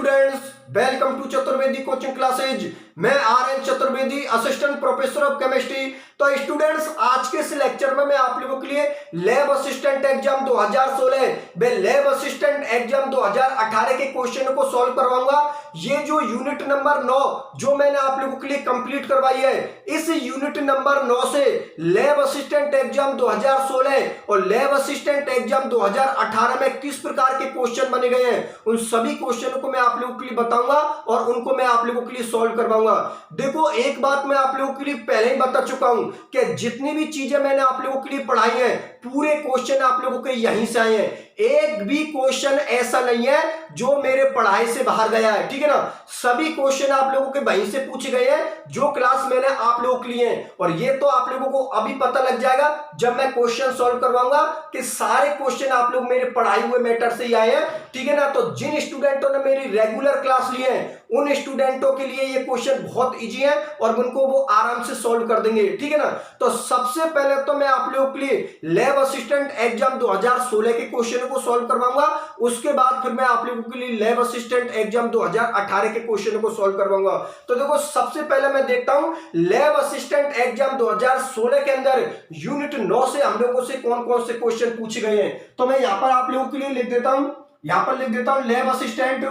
Students, welcome to Chaturvedi coaching classes. मैं R N. Chaturvedi, assistant professor of chemistry. तो students, आज के इस लेक्चर में मैं आप लोगों के लिए लैब असिस्टेंट एग्जाम 2016 व लैब असिस्टेंट एग्जाम 2018 के क्वेश्चन को सॉल्व करवाऊंगा। ये जो यूनिट नंबर 9 जो मैंने आप लोगों के लिए कंप्लीट करवाई है, इस यूनिट नंबर 9 से लैब असिस्टेंट एग्जाम 2016 और लैब असिस्टेंट एग्जाम 2018 में किस प्रकार के क्वेश्चन बने गए हैं, उन सभी क्वेश्चनों को मैं आप लोगों के लिए बताऊंगा और उनको मैं आप लोगों के लिए सॉल्व करवाऊंगा। देखो, एक बात मैं आप लोगों के लिए पहले ही बता चुका हूं कि जितनी भी चीजें मैंने आप लोगों के लिए पढ़ाई हैं, पूरे क्वेश्चन आप लोगों के यहीं से आए हैं। एक भी क्वेश्चन ऐसा नहीं है जो मेरे पढ़ाई से बाहर गया है, ठीक है ना। सभी क्वेश्चन आप लोगों के वहीं से पूछे गए हैं जो क्लास मैंने आप लोगों के लिए हैं। और ये तो आप लोगों को अभी पता लग जाएगा जब मैं क्वेश्चन सॉल्व करवाऊंगा कि सारे क्वेश्चन आप लोग मेरे पढ़ाई हुए मैटर से ही आए हैं, ठीक है ना। तो जिन स्टूडेंटों ने मेरी रेगुलर क्लास ली है, उन स्टूडेंटों के लिए ये क्वेश्चन बहुत इजी है और उनको वो आराम से सॉल्व कर देंगे, ठीक है ना। तो सबसे पहले तो मैं आप लोगों के लिए लैब असिस्टेंट एग्जाम 2016 के क्वेश्चन को सॉल्व करवाऊंगा। उसके बाद फिर मैं आप लोगों के लिए लैब असिस्टेंट एग्जाम 2018 के क्वेश्चन को सॉल्व करवाऊंगा। तो देखो, सबसे पहले मैं देखता हूं लैब असिस्टेंट एग्जाम 2016 के अंदर यूनिट 9 से हम लोगों से कौन कौन से क्वेश्चन पूछे गए हैं। तो मैं यहां पर आप लोगों के लिए लिख देता हूं, यहां पर लिख देता हूं लैब असिस्टेंट,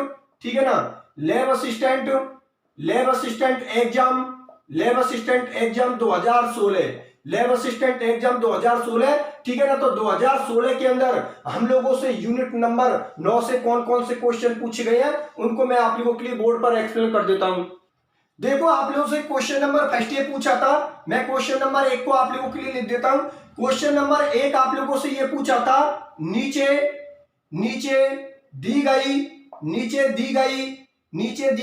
ठीक है ना। Lab assistant exam 2016, lab assistant exam 2016, ठीक है ना। तो 2016 के अंदर हम लोगों से यूनिट नंबर 9 से कौन कौन से क्वेश्चन पूछे गए हैं, उनको मैं आप लोगों के लिए बोर्ड पर एक्सप्लेन कर देता हूं। देखो, आप लोगों से क्वेश्चन नंबर फर्स्ट ये पूछा था, मैं क्वेश्चन नंबर 1 को आप लोगों के लिए लिख देता हूं। क्वेश्चन नंबर 1 आप लोगों से ये पूछा था, नीचे दी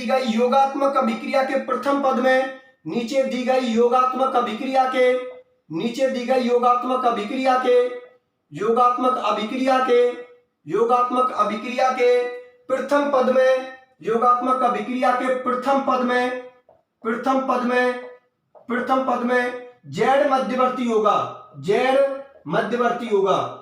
गई योगात्मक अभिक्रिया के प्रथम पद में, नीचे दी गई योगात्मक अभिक्रिया के प्रथम पद में जेड मध्यवर्ती होगा,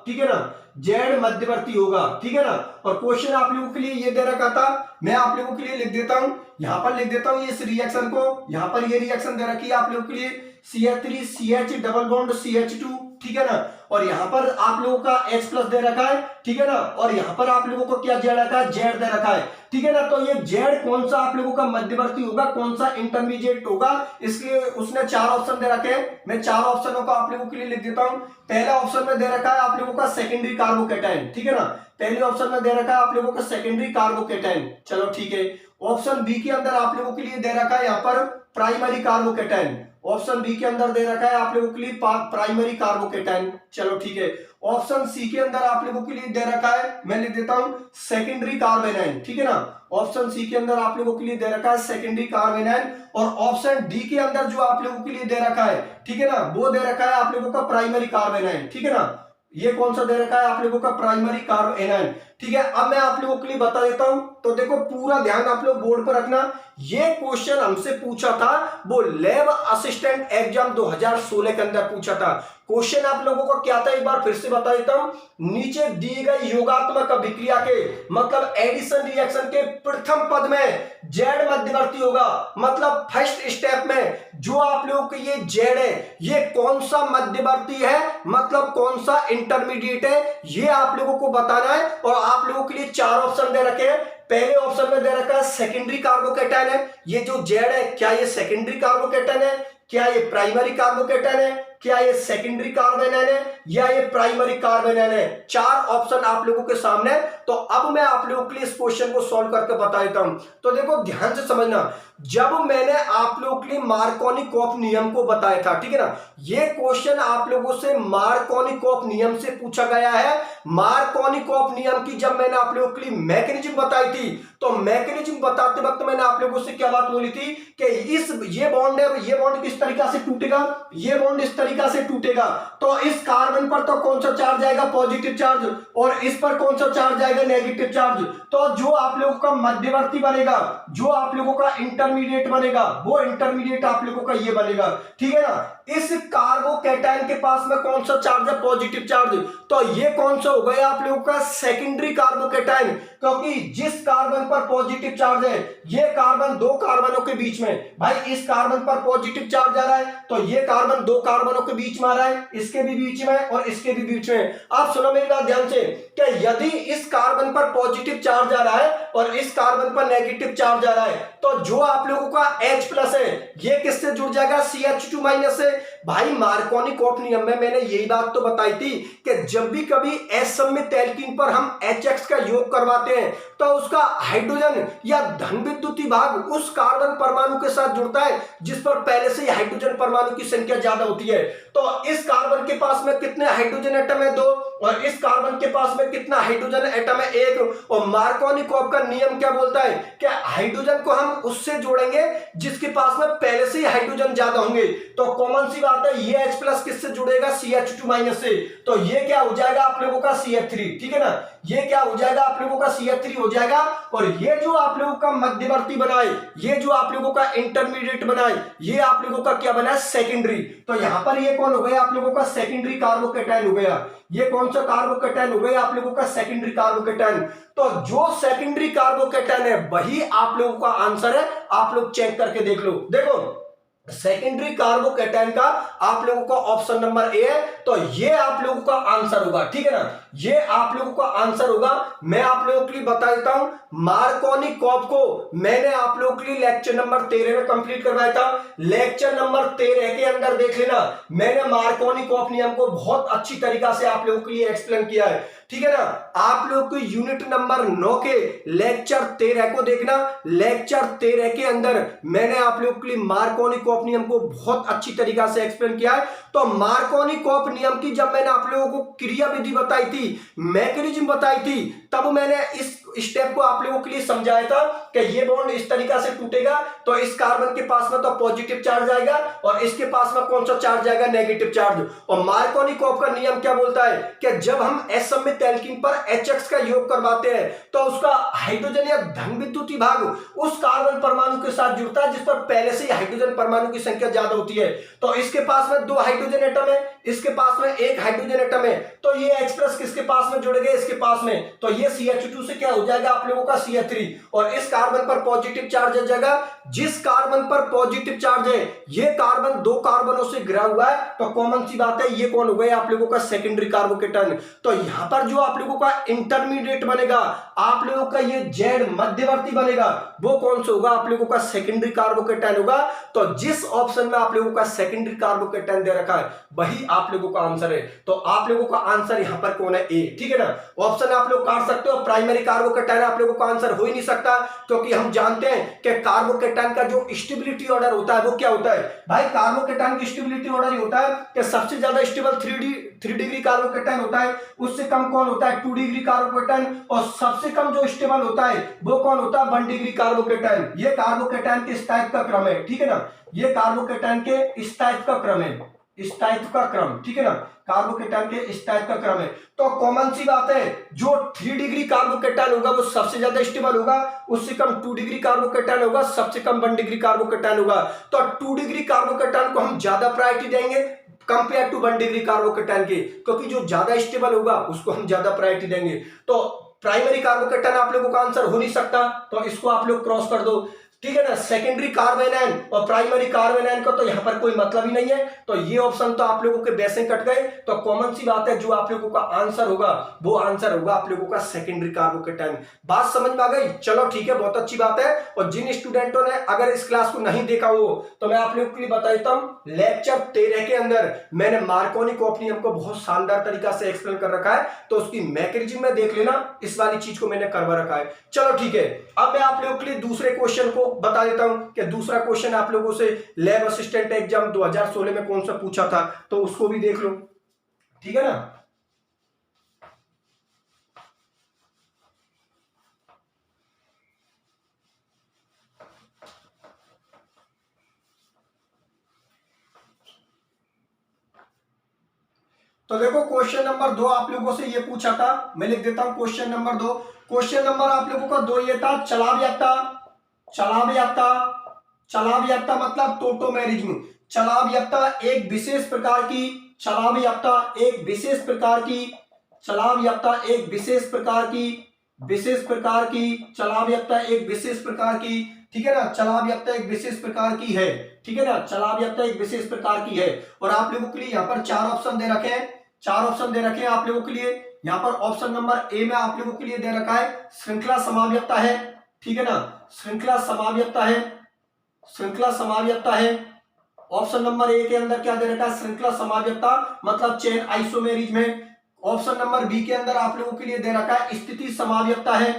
ठीक है ना। जेड मध्यवर्ती होगा, ठीक है ना। और क्वेश्चन आप लोगों के लिए ये दे रखा था, मैं आप लोगों के लिए लिख देता हूं, यहां पर लिख देता हूं इस रिएक्शन को। यहां पर ये रिएक्शन दे रखी है आप लोगों के लिए CH3 CH double bond CH2, ठीक है ना। और यहां पर आप लोगों का H+ दे रखा है, ठीक है ना। और यहां पर आप लोगों को क्या दे रखा है, जेड दे रखा है, ठीक है ना। तो ये जेड कौन सा आप लोगों का मध्यवर्ती होगा, कौन सा इंटरमीडिएट होगा, इसलिए उसने 4 ऑप्शन दे रखे हैं। मैं 4 ऑप्शनों को आप लोगों के लिए लिख देता हूं। पहला ऑप्शन में दे रखा है आप लोगों का सेकेंडरी कार्बोकेटाइन, ठीक है ना। पहले ऑप्शन में दे रखा है आप लोगों का सेकेंडरी कार्बोकेटाइन, चलो ठीक है। ऑप्शन बी के अंदर आप लोगों के लिए दे रखा है यहाँ पर प्राइमरी कार्बोकेटाइन, ऑप्शन बी के अंदर दे रखा है आप लोगों के लिए प्राइमरी कार्बोकेटाइन, चलो ठीक है। ऑप्शन सी के अंदर आप लोगों के लिए दे रखा है, मैं लिख देता हूं सेकेंडरी कार्बोनाइन, ठीक है ना। ऑप्शन सी के अंदर आप लोगों के लिए दे रखा है सेकेंडरी कार्बोनाइन। और ऑप्शन डी के अंदर जो आप लोगों के लिए दे रखा है, ठीक है ना, वो दे रखा है आप लोगों का प्राइमरी कार्बोनाइन, ठीक है ना। ये कौन सा दे रखा है आप लोगों का प्राइमरी कार्बोनाइन, ठीक है। अब मैं आप लोगों के लिए बता देता हूं। तो देखो, पूरा ध्यान आप लोग बोर्ड पर रखना। ये क्वेश्चन हमसे पूछा था वो लैब असिस्टेंट एग्जाम 2016 के अंदर पूछा था। क्वेश्चन आप लोगों को क्या था, एक बार फिर से बता देता हूं। नीचे दी गई योगात्मक अभिक्रिया के मतलब एडिशन रिएक्शन के प्रथम पद में जेड मध्यवर्ती होगा, मतलब फर्स्ट स्टेप में जो आप लोगों को ये जेड है, ये कौन सा मध्यवर्ती है, मतलब कौन सा इंटरमीडिएट है, ये आप लोगों को बताना है। और आप लोगों के लिए 4 ऑप्शन दे रखे हैं। पहले ऑप्शन में दे रखा है सेकेंडरी कार्बोकेटाइन है, ये जो जेड है क्या ये सेकेंडरी कार्बोकेटाइन है, क्या ये प्राइमरी कार्बोकेटाइन है, क्या ये सेकेंडरी कार्बोनाइन है, या ये प्राइमरी कार्बोनाइन है। 4 ऑप्शन आप लोगों के सामने। तो अब मैं आप लोगों के लिए इस क्वेश्चन को सॉल्व करके बता देता हूं। तो देखो, ध्यान से समझना, जब मैंने आप लोगों के लिए मार्कोनिकॉफ नियम को बताया था, ठीक है ना, ये क्वेश्चन आप लोगों से मार्कोनिकॉफ नियम से पूछा गया है। मार्कोनिकॉफ नियम की जब मैंने आप लोगों के लिए मैकेनिज्म बताई थी, तो मैकेनिज्म बताते वक्त मैंने आप लोगों से क्या बात बोली थी कि ये बॉन्ड है, ये बॉन्ड किस तरीके से टूटेगा, ये बॉन्ड इस तरीका से टूटेगा, तो इस कार्बन पर तो कौन सा चार्ज आएगा, पॉजिटिव चार्ज, और इस पर कौन सा चार्ज आएगा, नेगेटिव चार्ज। तो जो आप लोगों का मध्यवर्ती बनेगा, जो आप लोगों का इंटरमीडिएट बनेगा, वो इंटरमीडिएट आप लोगों का ये बनेगा, ठीक है ना। इस कार्बोकैटायन के पास में कौन सा चार्ज है, पॉजिटिव चार्ज, तो ये कौन सा हो गया आप लोगों का सेकेंडरी कार्बोकैटायन, क्योंकि जिस कार्बन पर पॉजिटिव चार्ज है, ये कार्बन दो कार्बनों के बीच में, भाई इस कार्बन पर पॉजिटिव चार्ज आ रहा है, तो ये कार्बन दो कार्बनों के बीच में आ रहा है, इसके भी बीच में और इसके भी बीच में। आप सुनो मेरी बात ध्यान से, कि यदि इस कार्बन पर पॉजिटिव चार्ज आ रहा है और इस कार्बन पर नेगेटिव चार्ज आ रहा है, तो जो आप लोगों का H+ है, ये किससे जुड़ जाएगा, CH2- से। भाई मार्कोनी-कॉफ नियम में मैंने यही बात तो बताई थी कि जब भी कभी एस सममित एल्कीन पर हम HX का योग करवाते हैं, तो उसका हाइड्रोजन या धन विद्युतीय भाग उस कार्बन परमाणु के साथ जुड़ता है जिस पर पहले से ही हाइड्रोजन परमाणु की संख्या ज्यादा होती है। तो इस कार्बन के पास में कितने हाइड्रोजन एटम है, 2, और इस कार्बन के पास में कितना हाइड्रोजन एटम है, 1। और मार्कोनी-कॉफ का नियम क्या बोलता है कि हाइड्रोजन को हम उससे जोड़ेंगे जिसके पास में पहले से ही हाइड्रोजन ज्यादा होंगे। तो कॉमन सी बात है, ये H+ किससे जुड़ेगा, CH2- से। तो ये क्या हो जाएगा आप लोगों का CH3, ठीक है ना, ये क्या हो जाएगा आप लोगों का CH3 हो जाएगा। और ये जो आप लोगों का मध्यवर्ती बनाए, ये जो आप लोगों का इंटरमीडिएट बनाए, ये आप लोगों का क्या बना है, सेकेंडरी। तो यहां पर ये कौन हो गया आप लोगों का, सेकेंडरी कार्बोकैटायन हो गया। ये कौन सा कार्बोकैटायन हो गया आप लोगों का, सेकेंडरी कार्बोकैटायन। तो जो सेकेंडरी कार्बोकैटायन है वही आप लोगों का आंसर है। आप लोग चेक करके देख लो, देखो सेकेंडरी कार्बोकैटायन का आप लोगों का ऑप्शन नंबर ए है, तो ये आप लोगों का आंसर होगा, ठीक है ना, ये आप लोगों का आंसर होगा। मैं आप लोगों के लिए बता देता हूं, मार्कोनी-कॉफ को मैंने आप लोगों के लिए लेक्चर नंबर 13 में कंप्लीट करवाया था। लेक्चर नंबर 13 के अंदर देख लेना, मैंने मार्कोनी-कॉफ नियम को बहुत अच्छी तरीका से आप लोगों के लिए एक्सप्लेन किया है, ठीक है ना। आप लोग को यूनिट नंबर 9 के लेक्चर 13 को देखना। लेक्चर 13 के अंदर मैंने आप लोग के लिए मार्कोनी-कॉफ नियम को बहुत अच्छी तरीका से एक्सप्लेन किया है। तो मार्कोनी-कॉफ नियम की जब मैंने आप लोगों को क्रिया विधि बताई थी, मैकेनिज्म बताई थी, तब मैंने इस स्टेप को आप लोगों के लिए समझाया था कि ये बॉन्ड इस तरीका से टूटेगा, तो इस कार्बन के पास में तो पॉजिटिव चार्ज आएगा और इसके पास में कौन सा चार्ज आएगा, नेगेटिव चार्ज। और मार्कोनी-कॉफ का नियम क्या बोलता है कि जब हम एस सममित एल्कीन पर HX का योग करवाते हैं, तो उसका हाइड्रोजन या धन विद्युतीय भाग उस कार्बन परमाणु के साथ जुड़ता है जिस पर पहले से ही हाइड्रोजन परमाणु की संख्या ज्यादा होती है। तो इसके पास में 2 हाइड्रोजन एटम है, इसके पास में 1 हाइड्रोजन एटम है, तो ये H+ किसके पास में जुड़ेगा, इसके पास में, तो ये CH2 से क्या हो जाएगा आप लोगों का CH3। और इस कार्बन पर पॉजिटिव चार्ज है जगह, जिस कार्बन पर पॉजिटिव चार्ज है, ये कार्बन 2 कार्बनों से घिरा हुआ है, तो कॉमन सी बात है, ये कौन हो गया आप लोगों का, सेकेंडरी कार्बोकैटायन। तो यहां पर जो आप लोगों का इंटरमीडिएट बनेगा, आप लोगों का ये Z मध्यवर्ती बनेगा, वो कौन सा होगा आप लोगों का, सेकेंडरी कार्बोकैटायन होगा। तो जिस ऑप्शन में आप लोगों का सेकेंडरी कार्बोकैटायन दे रखा है वही आप लोगों का आंसर है। तो आप लोगों का आंसर यहां पर कौन है, ए, ठीक है ना। ऑप्शन आप लोग काट सकते हो, प्राइमरी कार्बोकैटायन आप लोगों का आंसर हो ही नहीं सकता, क्योंकि हम जानते हैं कि कार्बोकैटायन का जो स्टेबिलिटी ऑर्डर होता है वो क्या होता है भाई, कार्बोकैटायन की स्टेबिलिटी ऑर्डर ही होता है कि सबसे ज्यादा स्टेबल 3 डिग्री कार्बोकैटायन होता है, उससे कम कौन होता है, 2 डिग्री कार्बोकैटायन, और सबसे कम जो स्टेबल होता है वो कौन होता है, 1 डिग्री कार्बोकैटायन। ये कार्बोकैटायन के स्थायित्व का क्रम है, ठीक है ना, ये कार्बोकैटायन के स्थायित्व का क्रम है, स्थायित्व का क्रम, ठीक है ना, कार्बोकैटायन के स्थायित्व का क्रम है। तो कॉमन सी बात है, जो 3 डिग्री कार्बोकैटायन होगा वो सबसे ज्यादा स्टेबल होगा, उससे कम 2 डिग्री कार्बोकैटायन होगा, सबसे कम 1 डिग्री कार्बोकैटायन होगा। तो 2 डिग्री कार्बोकैटायन को हम ज्यादा प्रायोरिटी देंगे कंपेयर टू 1 डिग्री कार्बोकैटायन के, क्योंकि जो ज्यादा स्टेबल होगा उसको हम ज्यादा प्रायोरिटी देंगे। तो प्राइमरी कार्बोकैटायन आप लोगों का आंसर हो नहीं सकता, तो इसको आप लोग क्रॉस कर दो, ठीक है ना। सेकेंडरी कार्बोनाइन और प्राइमरी कार्बोनाइन का तो यहां पर कोई मतलब ही नहीं है, तो ये ऑप्शन तो आप लोगों के वैसे कट गए। तो कॉमन सी बात है, जो आप लोगों का आंसर होगा वो आंसर होगा आप लोगों का सेकेंडरी कार्बोकैटायन। बात समझ में आ गई, चलो ठीक है, बहुत अच्छी बात है। और जिन स्टूडेंटों ने अगर इस क्लास को नहीं देखा हो, तो मैं आप लोगों के लिए बता देता हूं, लेक्चर 13 के अंदर मैंने मार्कोनी-कॉफ नियम को बहुत शानदार तरीका से एक्सप्लेन कर रखा है, तो उसकी मैकेनिज्म में देख लेना, इस वाली चीज को मैंने करवा रखा है। चलो ठीक है, अब मैं आप लोगों के लिए दूसरे क्वेश्चन को बता देता हूं कि दूसरा क्वेश्चन आप लोगों से लैब असिस्टेंट एग्जाम 2016 में कौन सा पूछा था, तो उसको भी देख लो, ठीक है ना। तो देखो क्वेश्चन नंबर 2 आप लोगों से ये पूछा था, मैं लिख देता हूं क्वेश्चन नंबर 2। क्वेश्चन नंबर आप लोगों का 2 ये था, चलावयात्ता, चलावयात्ता, चलावयात्ता मतलब टोटोमेरिज्म। चलावयात्ता एक विशेष प्रकार की, चलावयात्ता एक विशेष प्रकार की, चलावयात्ता एक विशेष प्रकार की, विशेष प्रकार की, चलावयात्ता एक विशेष प्रकार की, ठीक है ना, चलावयात्ता एक विशेष प्रकार की है, ठीक है ना, चलावयात्ता एक विशेष प्रकार की है। और आप लोगों के लिए यहाँ पर 4 ऑप्शन दे रखे हैं, 4 ऑप्शन दे रखे हैं आप लोगों के लिए। यहाँ पर ऑप्शन नंबर ए में आप लोगों के लिए दे रखा है श्रृंखला समावयत्ता है, ठीक है ना, श्रृंखला समावयत्ता है, श्रृंखला समावयत्ता है। ऑप्शन नंबर ए के अंदर क्या दे रखा है, श्रृंखला समावयत्ता मतलब चेन आइसोमेरिज्म है। ऑप्शन नंबर बी के अंदर आप लोगों के लिए दे रखा है स्थिति समावयत्ता है,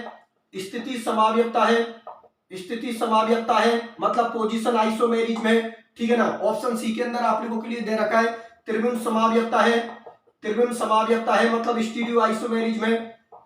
स्थिति समावयत्ता है, स्थिति समावयत्ता है मतलब पोजीशन आइसोमेरिज्म है, ठीक है ना। ऑप्शन सी के अंदर आप लोगों के लिए दे रखा है त्रिविम समावयत्ता है, त्रिविम समावयत्ता है मतलब स्टीरियो आइसोमेरिज्म है,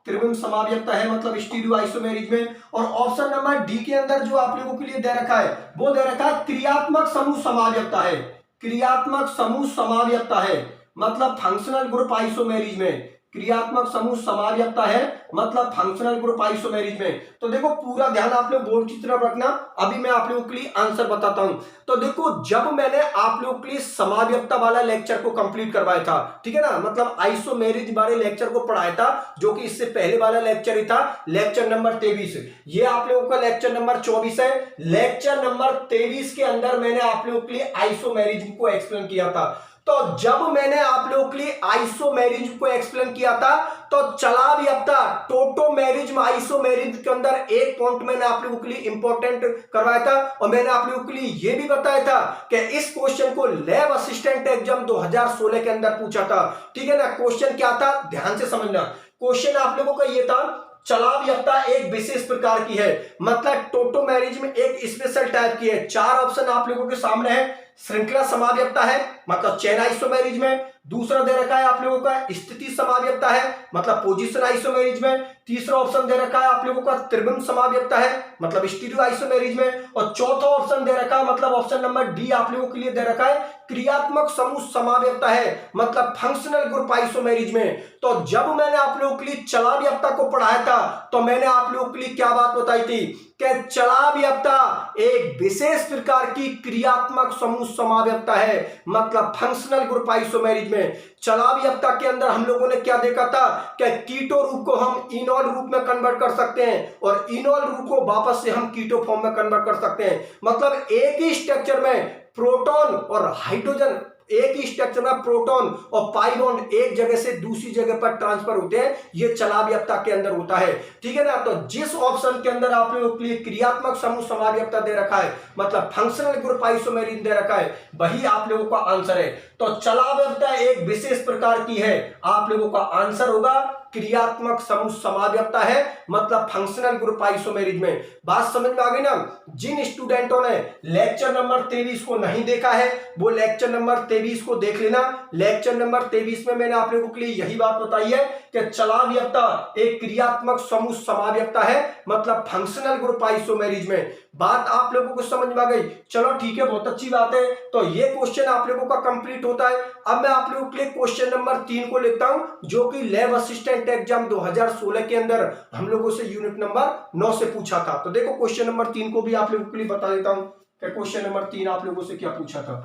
त्रिविम समावयत्ता है मतलब स्टीरियो आइसोमेरिज्म है। और ऑप्शन नंबर डी के अंदर जो आप लोगों के लिए दे रखा है वो दे रखा है क्रियात्मक समूह समावयत्ता है, क्रियात्मक समूह समावयत्ता है मतलब फंक्शनल ग्रुप आइसोमेरिज्म है, क्रियात्मक समूह समावयत्ता है मतलब फंक्शनल ग्रुप आइसोमेरिज्म है। तो देखो पूरा ध्यान आप लोग बोर्ड की तरफ रखना, अभी मैं आप लोगों के लिए आंसर बताता हूं। तो देखो जब मैंने आप लोगों के लिए समावयत्ता वाला लेक्चर को कंप्लीट करवाया था, ठीक है ना, मतलब आइसोमेरिज्म वाले लेक्चर को पढ़ाया था, जो कि इससे पहले वाला लेक्चर ही था, लेक्चर नंबर 23। ये आप लोगों का लेक्चर नंबर 24 है। लेक्चर नंबर 23 के अंदर मैंने आप लोगों के लिए आइसोमेरिज्म को एक्सप्लेन किया था। तो जब मैंने आप लोगों के लिए आइसोमेरिज्म को एक्सप्लेन किया था तो चलावयत्ता टोटोमेरिज्म आइसोमेरिज्म के अंदर एक पॉइंट मैंने आप लोगों के लिए इंपॉर्टेंट करवाया था, और मैंने आप लोगों के लिए यह भी बताया था कि इस क्वेश्चन को लैब असिस्टेंट एग्जाम 2016 के अंदर पूछा था, ठीक है ना। क्वेश्चन क्या था, ध्यान से समझना। क्वेश्चन आप लोगों का यह था चलावयत्ता एक विशेष प्रकार की है मतलब टोटोमेरिज्म एक स्पेशल टाइप की है। 4 ऑप्शन आप लोगों के सामने है, श्रृंखला समावयत्ता है मतलब चेन आइसोमेरिज्म है, दूसरा दे रखा है आप लोगों का स्थिति समावयत्ता है मतलब पोजीशन आइसोमेरिज्म है, तीसरा ऑप्शन दे रखा है आप लोगों का त्रिविम समावयत्ता है मतलब स्टीरियो आइसोमेरिज्म है, और चौथा ऑप्शन दे रखा है मतलब ऑप्शन नंबर डी आप लोगों के लिए दे रखा है क्रियात्मक समूह समावयत्ता है मतलब फंक्शनल ग्रुप आइसोमेरिज्म है। तो जब मैंने आप लोगों के लिए चलावयत्ता को पढ़ाया था तो मैंने आप लोगों के लिए क्या बात बताई थी कि चलावयत्ता एक विशेष प्रकार की क्रियात्मक समूह समावयत्ता है मतलब फंक्शनल ग्रुप आइसोमेरिज्म में। चलावयत्ता के अंदर हम लोगों ने क्या देखा था कि कीटो रूप को हम इनॉल रूप में कन्वर्ट कर सकते हैं और इनॉल रूप को वापस से हम कीटो फॉर्म में कन्वर्ट कर सकते हैं, मतलब एक ही स्ट्रक्चर में प्रोटॉन और हाइड्रोजन, एक ही स्ट्रक्चर में प्रोटॉन और पाई बॉन्ड एक जगह से दूसरी जगह पर ट्रांसफर होते हैं, ये चलावयत्ता के अंदर होता है, ठीक है ना। तो जिस ऑप्शन के अंदर आप लोगों के लिए क्रियात्मक समूह समावयत्ता दे रखा है मतलब फंक्शनल ग्रुप आइसोमेरिज्म दे रखा है, वही आप लोगों का आंसर है। तो चलावयत्ता एक विशेष प्रकार की है, आप लोगों का आंसर होगा क्रियात्मक समूह समावयत्ता है मतलब फंक्शनल ग्रुप आइसोमेरिज्म में। बात समझ में आ गई ना। जिन स्टूडेंटों ने लेक्चर नंबर 23 को नहीं देखा है वो लेक्चर नंबर 23 को देख लेना। लेक्चर नंबर 23 में मैंने आप लोगों के लिए यही बात बताई है कि चलावयत्ता एक क्रियात्मक समूह समावयत्ता है मतलब फंक्शनल ग्रुप आइसोमेरिज्म में। बात आप लोगों को समझ में आ गई, चलो ठीक है, बहुत अच्छी बात है। तो ये क्वेश्चन आप लोगों का कंप्लीट होता है। अब मैं आप लोगों के लिए क्वेश्चन नंबर 3 को लिखता हूं जो कि लैब असिस्टेंट एग्जाम 2016 के अंदर हम लोगों से यूनिट नंबर 9 से पूछा था। तो देखो क्वेश्चन नंबर 3 को भी आप लोगों के लिए बता देता हूं कि क्वेश्चन नंबर 3 आप लोगों से क्या पूछा था,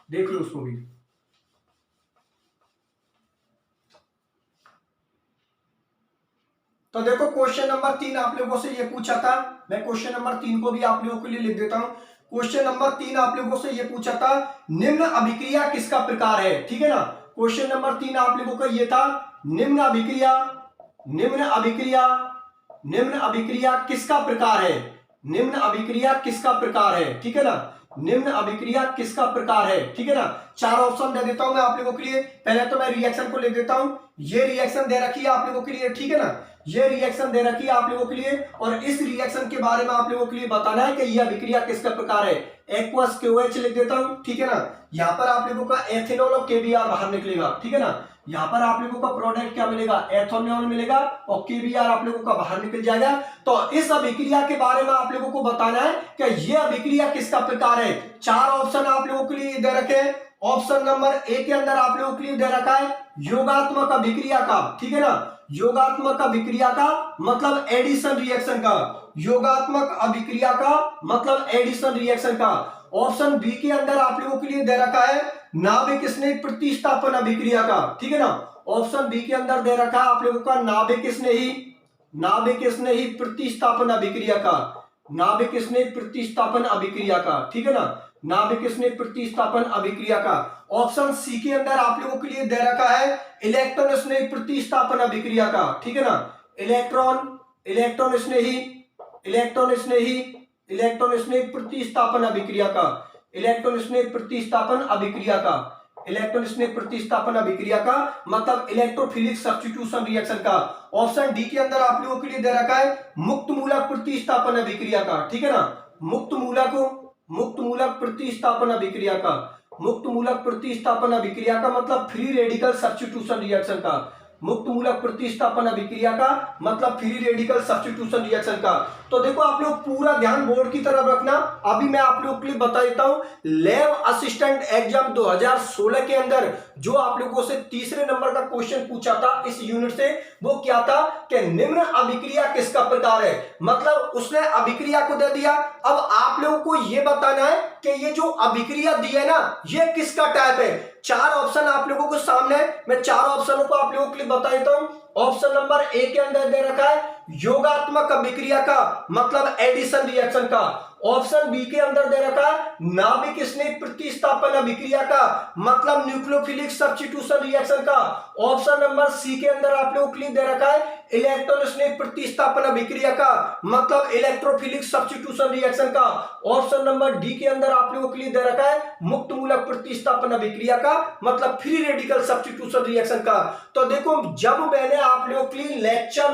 देख लो उसको भी। तो देखो क्वेश्चन नंबर 3 आप लोगों से ये पूछा था, मैं क्वेश्चन नंबर 3 को भी आप लोगों के लिए लिख देता हूं। क्वेश्चन नंबर 3 आप लोगों से ये पूछा था निम्न अभिक्रिया किसका प्रकार है, ठीक है ना। क्वेश्चन नंबर 3 आप लोगों का ये था निम्न अभिक्रिया, निम्न अभिक्रिया, निम्न अभिक्रिया किसका प्रकार है, निम्न अभिक्रिया किसका प्रकार है, ठीक है ना, निम्न अभिक्रिया किसका प्रकार है, ठीक है ना। 4 ऑप्शन दे देता हूं मैं आप लोगों के लिए। पहले तो मैं रिएक्शन को लिख देता हूं, ये रिएक्शन दे रखी है आप लोगों के लिए, ठीक है ना, ये रिएक्शन दे रखी है आप लोगों के लिए, और इस रिएक्शन के बारे में आप लोगों के लिए बताना है कि यह अभिक्रिया किसका प्रकार है। एक्वस KOH लिख देता हूं, ठीक है ना। यहां पर आप लोगों का एथेनॉल और KBr बाहर निकलेगा, ठीक है ना। यहां पर आप लोगों का प्रोडक्ट क्या मिलेगा, एथेनॉल मिलेगा और KBr आप लोगों का बाहर निकल जाएगा। तो इस अभिक्रिया के बारे में आप लोगों को बताना है कि यह अभिक्रिया किसका प्रकार है। 4 ऑप्शन आप लोगों के लिए दे रखे हैं, ऑप्शन नंबर ए के अंदर आप लोगों के लिए दे रखा है योगात्मक अभिक्रिया का, ठीक है ना, योगात्मक अभिक्रिया का मतलब एडिशन रिएक्शन का, योगात्मक अभिक्रिया का मतलब एडिशन रिएक्शन का। ऑप्शन बी के अंदर आप लोगों के लिए दे रखा है नाभिक स्नेही प्रतिस्थापन अभिक्रिया का, ठीक है ना, ऑप्शन बी के अंदर दे रखा है आप लोगों का नाभिक स्नेही प्रतिस्थापन अभिक्रिया का, नाभिक स्नेही प्रतिस्थापन अभिक्रिया का, ठीक है ना, नाभिक स्नेही प्रतिस्थापन अभिक्रिया का। ऑप्शन सी के अंदर आप लोगों के लिए दे रखा है इलेक्ट्रॉन स्नेही प्रतिस्थापन अभिक्रिया का, ठीक है ना, इलेक्ट्रॉन स्नेही प्रतिस्थापन अभिक्रिया का, इलेक्ट्रॉन स्नेही प्रतिस्थापन अभिक्रिया का, इलेक्ट्रॉन स्नेही प्रतिस्थापन अभिक्रिया का मतलब इलेक्ट्रोफिलिक सब्स्टिट्यूशन रिएक्शन का। ऑप्शन डी के अंदर आप लोगों के लिए दे रखा है मुक्त मूलक प्रतिस्थापन अभिक्रिया का, ठीक है ना, मुक्त मूलक प्रतिस्थापन अभिक्रिया का, मुक्त मूलक प्रतिस्थापन अभिक्रिया का मतलब फ्री रेडिकल सब्स्टिट्यूशन रिएक्शन का, मुक्त मूलक प्रतिस्थापन अभिक्रिया का मतलब फ्री रेडिकल सब्स्टिट्यूशन रिएक्शन का। तो देखो आप लोग पूरा ध्यान बोर्ड की तरफ रखना। अभी मैं आप लोगों के लिए बता देता हूं लैब असिस्टेंट एग्जाम 2016 के अंदर जो आप लोगों से तीसरे नंबर का क्वेश्चन पूछा था इस यूनिट से, वो क्या था कि निम्न अभिक्रिया किसका प्रकार है, मतलब उसने अभिक्रिया को दे दिया। अब आप लोगों को यह बताना है कि ये जो अभिक्रिया दी है ना ये किसका टाइप है। चार ऑप्शन आप लोगों को सामने, मैं चार ऑप्शनों को आप लोगों के लिए बता देता हूं। ऑप्शन नंबर ए के अंदर दे रखा है योगात्मक अभिक्रिया का मतलब एडिशन रिएक्शन का। ऑप्शन बी के अंदर दे रखा है नाभिक स्नेही प्रतिस्थापन अभिक्रिया का मतलब न्यूक्लियोफिलिक सब्स्टिट्यूशन रिएक्शन का। ऑप्शन नंबर सी के अंदर आप लोगों के लिए दे रखा है इलेक्ट्रॉन स्नेही प्रतिस्थापन अभिक्रिया का मतलब इलेक्ट्रोफिलिक सब्स्टिट्यूशन रिएक्शन का। ऑप्शन नंबर डी के अंदर आप लोगों के लिए दे रखा है मुक्त मूलक प्रतिस्थापन अभिक्रिया का मतलब फ्री रेडिकल सब्स्टिट्यूशन रिएक्शन का। तो देखो जब मैंने आप लोगों के लिए लेक्चर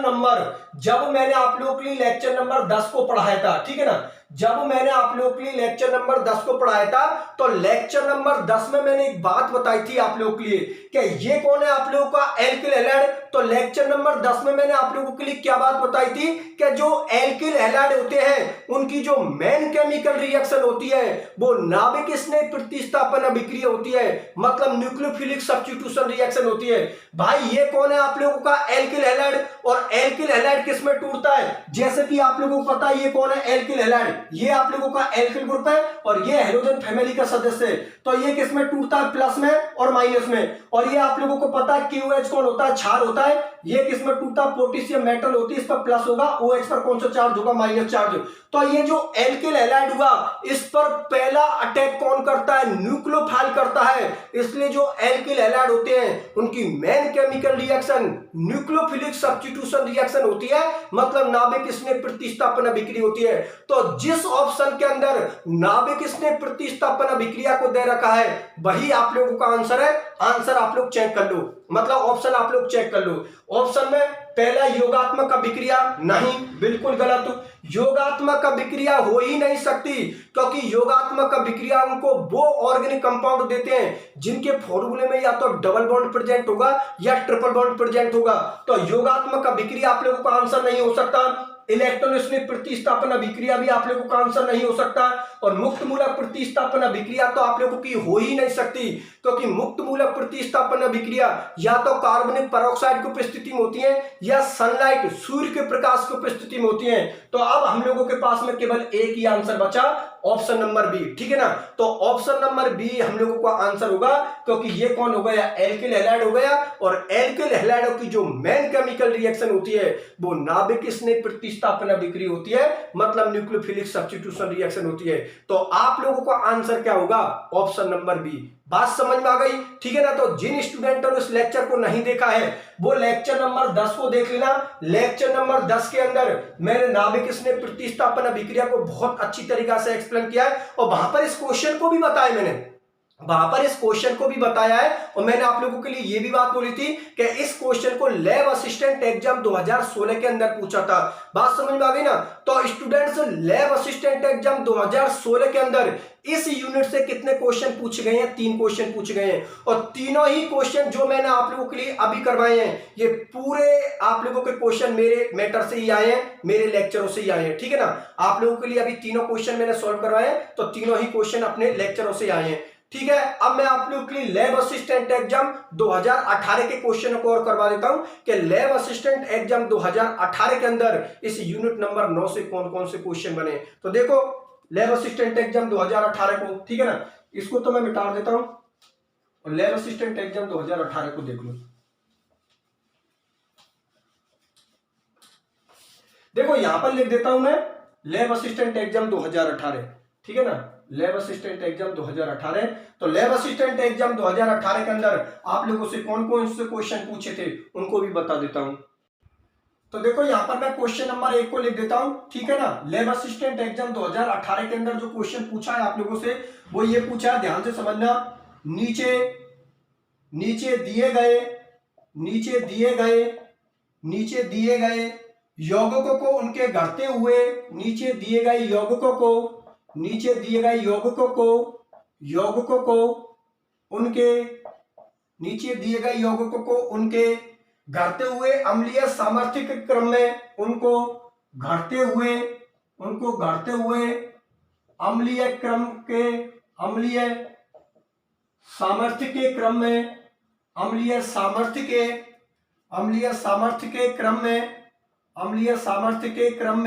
नंबर 10 को पढ़ाया था, ठीक है ना, जब मैंने आप लोगों के लिए लेक्चर नंबर 10 को पढ़ाया था तो लेक्चर नंबर 10 में मैंने एक बात बताई थी आप लोगों के लिए कि ये कौन है आप लोगों का एल्किल हैलाइड। तो लेक्चर नंबर 10 में मैंने आप लोगों के लिए क्या बात बताई थी कि जो एल्किल हैलाइड होते हैं उनकी जो मेन केमिकल रिएक्शन होती है वो नाभिक स्नेही प्रतिस्थापन अभिक्रिया होती है मतलब न्यूक्लियोफिलिक सब्स्टिट्यूशन रिएक्शन होती है। भाई ये कौन है आप लोगों का एल्किल हैलाइड, और एल्किल हैलाइड किस में टूटता है, जैसे कि आप लोगों को पता है ये कौन है एल्किल हैलाइड, ये आप लोगों का एल्किल ग्रुप है और ये हैलोजन फैमिली का सदस्य है। तो ये किस में टूटता है प्लस में और माइनस में। और ये आप लोगों को पता है QH कौन होता है, क्षार होता है। ये किस में टूटता है पोटेशियम मेटल होती है, इस पर प्लस होगा, OH पर कौन सा चार्ज होगा माइनस चार्ज। तो ये जो एल्किल हैलाइड हुआ इस पर पहला अटैक कौन करता है, न्यूक्लियोफाइल करता है। इसलिए जो एल्किल हैलाइड होते हैं उनकी main chemical reaction nucleophilic substitution reaction होती है मतलब नाभिक स्नेही प्रतिस्थापन अभिक्रिया होती है। तो जिस ऑप्शन के अंदर नाभिक स्नेही प्रतिस्थापन अभिक्रिया को दे रखा है वही आप लोगों का आंसर है। आंसर आप लोग चेक कर लो, मतलब ऑप्शन आप लोग चेक कर लो। ऑप्शन में पहला योगात्मक अभिक्रिया, नहीं, बिल्कुल गलत। योगात्मक अभिक्रिया हो ही नहीं सकती क्योंकि योगात्मक अभिक्रिया उनको वो ऑर्गेनिक कंपाउंड देते हैं जिनके फॉर्मूले में या तो डबल बॉन्ड प्रेजेंट होगा या ट्रिपल बॉन्ड प्रेजेंट होगा। तो योगात्मक अभिक्रिया आप लोगों का आंसर नहीं हो सकता। इलेक्ट्रॉन स्नेही प्रतिस्थापन अभिक्रिया भी आप लोगों का आंसर नहीं हो सकता। और मुक्त मूलक प्रतिस्थापन अभिक्रिया तो आप लोगों की हो ही नहीं सकती क्योंकि मुक्त मूलक प्रतिस्थापन अभिक्रिया या तो कार्बनिक पेरोक्साइड की उपस्थिति में होती है या सनलाइट सूर्य के प्रकाश की उपस्थिति में होती है। तो अब हम लोगों के पास में केवल एक ही आंसर बचा, ऑप्शन नंबर बी, ठीक है ना। तो ऑप्शन नंबर बी हम लोगों का आंसर होगा क्योंकि ये कौन हो गया, एल्किल हैलाइड हो गया। और एल्किल हैलाइड की जो मेन केमिकल रिएक्शन होती है वो नाभिक स्नेही प्रतिस्थापन अभिक्रिया होती है मतलब न्यूक्लियोफिलिक सब्स्टिट्यूशन रिएक्शन होती है। तो आप लोगों का आंसर क्या होगा, ऑप्शन नंबर बी। बात समझ में आ गई, ठीक है ना। तो जिन स्टूडेंटों ने इस लेक्चर को नहीं देखा है वो लेक्चर नंबर 10 को देख लेना। लेक्चर नंबर 10 के अंदर मैंने नाभिक स्नेही प्रतिस्थापन अभिक्रिया को बहुत अच्छी तरीका से एक्सप्लेन किया है और वहां पर इस क्वेश्चन को भी बताया है। और मैंने आप लोगों के लिए ये भी बात बोली थी कि इस क्वेश्चन को लैब असिस्टेंट एग्जाम 2016 के अंदर पूछा था। बात समझ में आ गई ना। तो स्टूडेंट्स लैब असिस्टेंट एग्जाम 2016 के अंदर इस यूनिट से कितने क्वेश्चन पूछे गए हैं, 3 क्वेश्चन पूछे गए हैं। और तीनों ही क्वेश्चन जो मैंने आप लोगों के लिए अभी करवाए हैं ये पूरे आप लोगों के क्वेश्चन मेरे मैटर से ही आए हैं, मेरे लेक्चरों से ही आए हैं, ठीक है ना। आप लोगों के लिए अभी तीनों क्वेश्चन मैंने सॉल्व करवाए हैं तो तीनों ही क्वेश्चन अपने लेक्चरों से आए हैं। ठीक है। अब मैं आप लोगों के लिए लैब असिस्टेंट एग्जाम 2018 के क्वेश्चन को और करवा देता हूं कि लैब असिस्टेंट एग्जाम 2018 के अंदर इस यूनिट नंबर 9 से कौन कौन से क्वेश्चन बने। तो देखो लैब असिस्टेंट एग्जाम 2018 को, ठीक है ना, इसको तो मैं मिटा देता हूं और लैब असिस्टेंट एग्जाम 2018 को देख लो। देखो यहां पर लिख देता हूं मैं लैब असिस्टेंट एग्जाम 2018, ठीक है ना, लैब असिस्टेंट एग्जाम 2018। तो लैब असिस्टेंट एग्जाम 2018 के अंदर आप लोगों से कौन कौन से क्वेश्चन पूछे थे उनको भी बता देता हूं। तो देखो यहां पर मैं क्वेश्चन नंबर 1 को लिख देता हूं, ठीक है ना। लैब असिस्टेंट एग्जाम 2018 के अंदर जो क्वेश्चन पूछा है आप लोगों से वो ये पूछा है, ध्यान से समझना। नीचे नीचे दिए गए नीचे दिए गए नीचे दिए गए यौगिकों को उनके घटते हुए नीचे दिए गए यौगिकों को नीचे दिए गए यौगिकों को उनके नीचे दिए गए यौगिकों को उनके घटते हुए अम्लीय सामर्थ्य के क्रम में उनको घटते हुए अम्लीय क्रम के अम्लीय सामर्थ्य के क्रम में अम्लीय सामर्थ्य के क्रम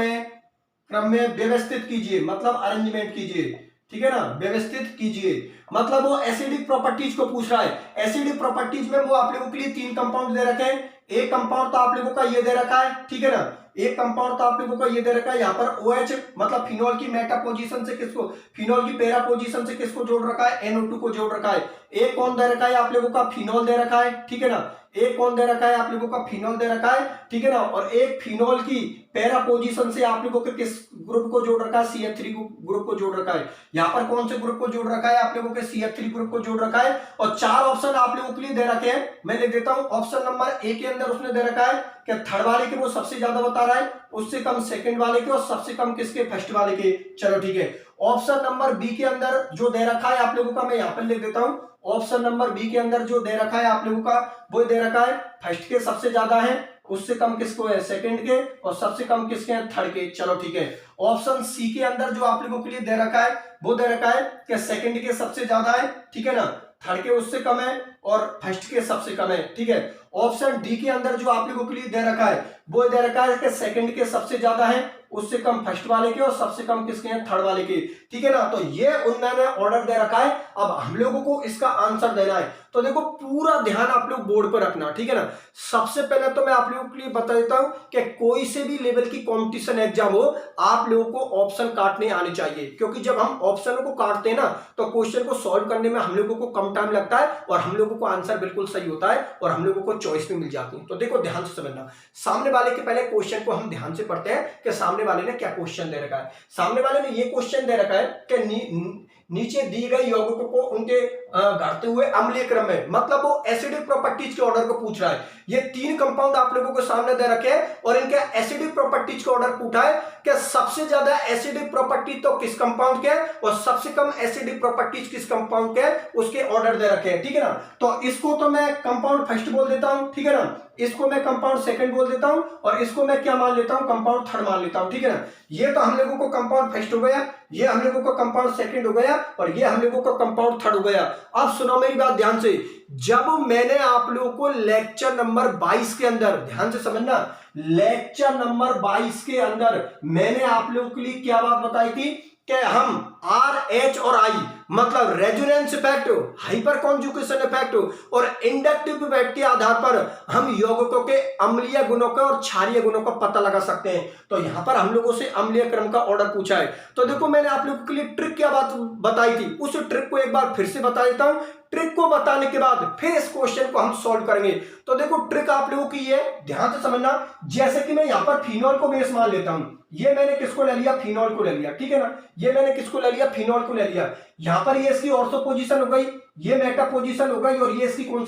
में व्यवस्थित कीजिए, मतलब अरेंजमेंट कीजिए, ठीक है ना, व्यवस्थित कीजिए। मतलब वो एसिडिक प्रॉपर्टीज को पूछ रहा है। एसिडिक प्रॉपर्टीज में वो आप लोगों के लिए 3 कंपाउंड दे रखे हैं। एक कंपाउंड तो आप लोगों का ये दे रखा है, ठीक है ना, एक कंपाउंड तो आप लोगों का ये दे रखा है यहाँ पर OH, मतलब फिनोल की मेटा पोजीशन से किसको, फिनोल की पैरा पोजीशन से किसको जोड़ रखा है, NO2 को जोड़ रखा है। एक कौन दे रखा है आप लोगों का, फिनोल दे रखा है, ठीक है ना, एक कौन दे रखा है आप लोगों का, फिनोल दे रखा है, ठीक है ना। और एक फिनोल की पैरा पोजीशन से आप लोगों के किस ग्रुप को जोड़ रखा है, CH3 ग्रुप को जोड़ रखा है। यहाँ पर कौन से ग्रुप को जोड़ रखा है आप लोगों के, CH3 ग्रुप को जोड़ रखा है। और 4 ऑप्शन आप लोगों के लिए दे रखे हैं, मैं लिख देता हूं। ऑप्शन नंबर A के अंदर उसने दे रखा है कि थर्ड वाले के वो सबसे ज्यादा बता रहा है, उससे कम सेकंड वाले के और सबसे कम किसके, फर्स्ट वाले के। चलो ठीक है। ऑप्शन नंबर B के अंदर जो दे रखा है आप लोगों का, मैं यहाँ पर लिख देता हूं। ऑप्शन नंबर B के अंदर जो दे रखा है आप लोगों का वो दे रखा है फर्स्ट के सबसे ज्यादा है, उससे कम किसको है, सेकंड के, और सबसे कम किसके हैं, थर्ड के। चलो ठीक है। ऑप्शन C के अंदर जो आप लोगों के लिए दे रखा है वो दे रखा है कि सेकंड के सबसे ज्यादा है, ठीक है ना, थर्ड के उससे कम है और फर्स्ट के सबसे कम है, ठीक है। ऑप्शन D के अंदर जो आप लोगों के लिए दे रखा है वो दे रखा है कि सेकंड के सबसे ज्यादा है, उससे कम फर्स्ट वाले के और सबसे कम किसके हैं, थर्ड वाले के, ठीक है ना। तो ये उन्होंने ऑर्डर दे रखा है। अब हम लोगों को इसका आंसर देना है। तो देखो पूरा ध्यान आप लोग बोर्ड पर रखना, ठीक है ना। सबसे पहले तो मैं आप लोगों के लिए बता देता हूं कि कोई से भी लेवल की कंपटीशन एग्जाम हो आप लोगों को ऑप्शन काटने आने चाहिए, क्योंकि जब हम ऑप्शन को काटते हैं ना तो क्वेश्चन को सॉल्व करने में हम लोगों को कम टाइम लगता है और हम लोगों को आंसर बिल्कुल सही होता है और हम लोगों को चॉइस भी मिल जाती है। तो देखो ध्यान से समझना, सामने वाले के पहले क्वेश्चन को हम ध्यान से पढ़ते हैं कि सामने वाले ने क्या क्वेश्चन दे रखा है। सामने वाले ने ये क्वेश्चन दे रखा है कि नीचे दी गई यौगिकों को उनके घटते हुए अम्लीय क्रम में, मतलब वो एसिडिक प्रॉपर्टीज के ऑर्डर को पूछ रहा है। ये 3 कंपाउंड आप लोगों को सामने दे रखे हैं और इनके एसिडिक प्रॉपर्टीज का ऑर्डर पूछा है कि सबसे ज्यादा एसिडिक प्रॉपर्टी तो किस कंपाउंड के और सबसे कम एसिडिक प्रॉपर्टीज किस कंपाउंड के, उसके ऑर्डर दे रखे हैं, ठीक है ना। तो इसको तो मैं कंपाउंड फर्स्ट बोल देता हूं, ठीक है ना, इसको मैं कंपाउंड सेकंड बोल देता हूं और इसको मैं क्या मान लेता हूं, कंपाउंड थर्ड मान लेता हूं, ठीक है ना। ये तो हम लोगों को कंपाउंड फर्स्ट हो गया, ये हम लोगों को कंपाउंड सेकंड हो गया और ये हम लोगों को कंपाउंड थर्ड हो गया। अब सुनो मेरी बात ध्यान से, जब मैंने आप लोगों को लेक्चर नंबर 22 के अंदर, ध्यान से समझना, लेक्चर नंबर 22 के अंदर मैंने आप लोगों के लिए क्या बात बताई थी कि हम RH और I मतलब resonance effect, hyper conjugation effect और इंडक्टिव इफेक्ट के आधार पर हम यौगिकों के अम्लीय गुणों का और क्षारीय गुणों का पता लगा सकते हैं। तो यहां पर हम लोगों से अम्लीय क्रम का ऑर्डर पूछा है। तो देखो मैंने आप लोगों के लिए ट्रिक क्या बात बताई थी, उस ट्रिक को एक बार फिर से बता देता हूं। ट्रिक को बताने के बाद फिर इस क्वेश्चन को हम सॉल्व करेंगे। तो देखो ट्रिक आप लोगों की ये ध्यान से समझना, जैसे कि मैं यहां पर फिनोल को बेस मान लेता हूं, ये मैंने किसको ले लिया, फिनोल को ले लिया, ठीक है ना, ये मैंने किसको ले लिया, फिनोल को ले लिया। यहां पर ये इसकी ऑर्थो पोजीशन हो गई, ये मेटा पोजीशन हो गई और ये इसकी कौन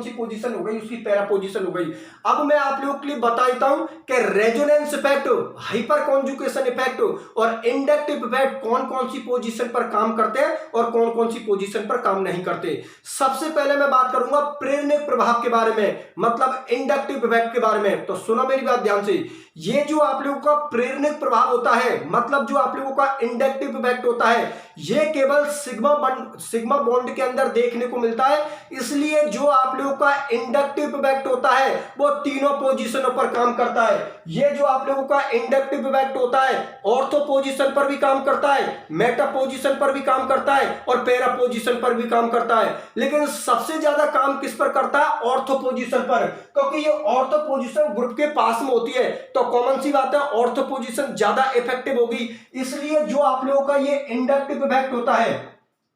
सी पोजीशन हो गई, उसकी पैरा पोजीशन हो गई। अब मैं आप लोगों के लिए बता देता हूं कि resonance effect, hyper conjugation effect और इंडक्टिव इफेक्ट कौन कौन सी पोजीशन पर काम करते हैं और कौन कौन सी पोजीशन पर काम नहीं करते। सबसे पहले मैं बात करूंगा प्रेरणिक प्रभाव के बारे में, मतलब इंडक्टिव इफेक्ट के बारे में। तो सुनो मेरी बात ध्यान से, ये जो आप लोगों का प्रेरणिक प्रभाव होता है, मतलब जो आप लोगों का इंडक्टिव इफेक्ट होता है, ये केवल सिग्मा बॉन्ड के अंदर देखने को मिलता है। इसलिए जो आप लोगों का इंडक्टिव इफेक्ट होता है वो तीनों पोजीशनों पर काम करता है। ये जो आप लोगों का इंडक्टिव इफेक्ट होता है ऑर्थो पोजीशन पर भी काम करता है, मेटा पोजीशन पर भी काम करता है और पैरा पोजीशन पर भी काम करता है। लेकिन सबसे ज्यादा काम किस पर करता है? ऑर्थो पोजीशन पर, क्योंकि ये ऑर्थो पोजीशन ग्रुप के पास में होती है। तो कॉमन सी बात है, ऑर्थो पोजीशन ज्यादा इफेक्टिव होगी। इसलिए जो आप लोगों का ये इंडक्टिव इफेक्ट होता है,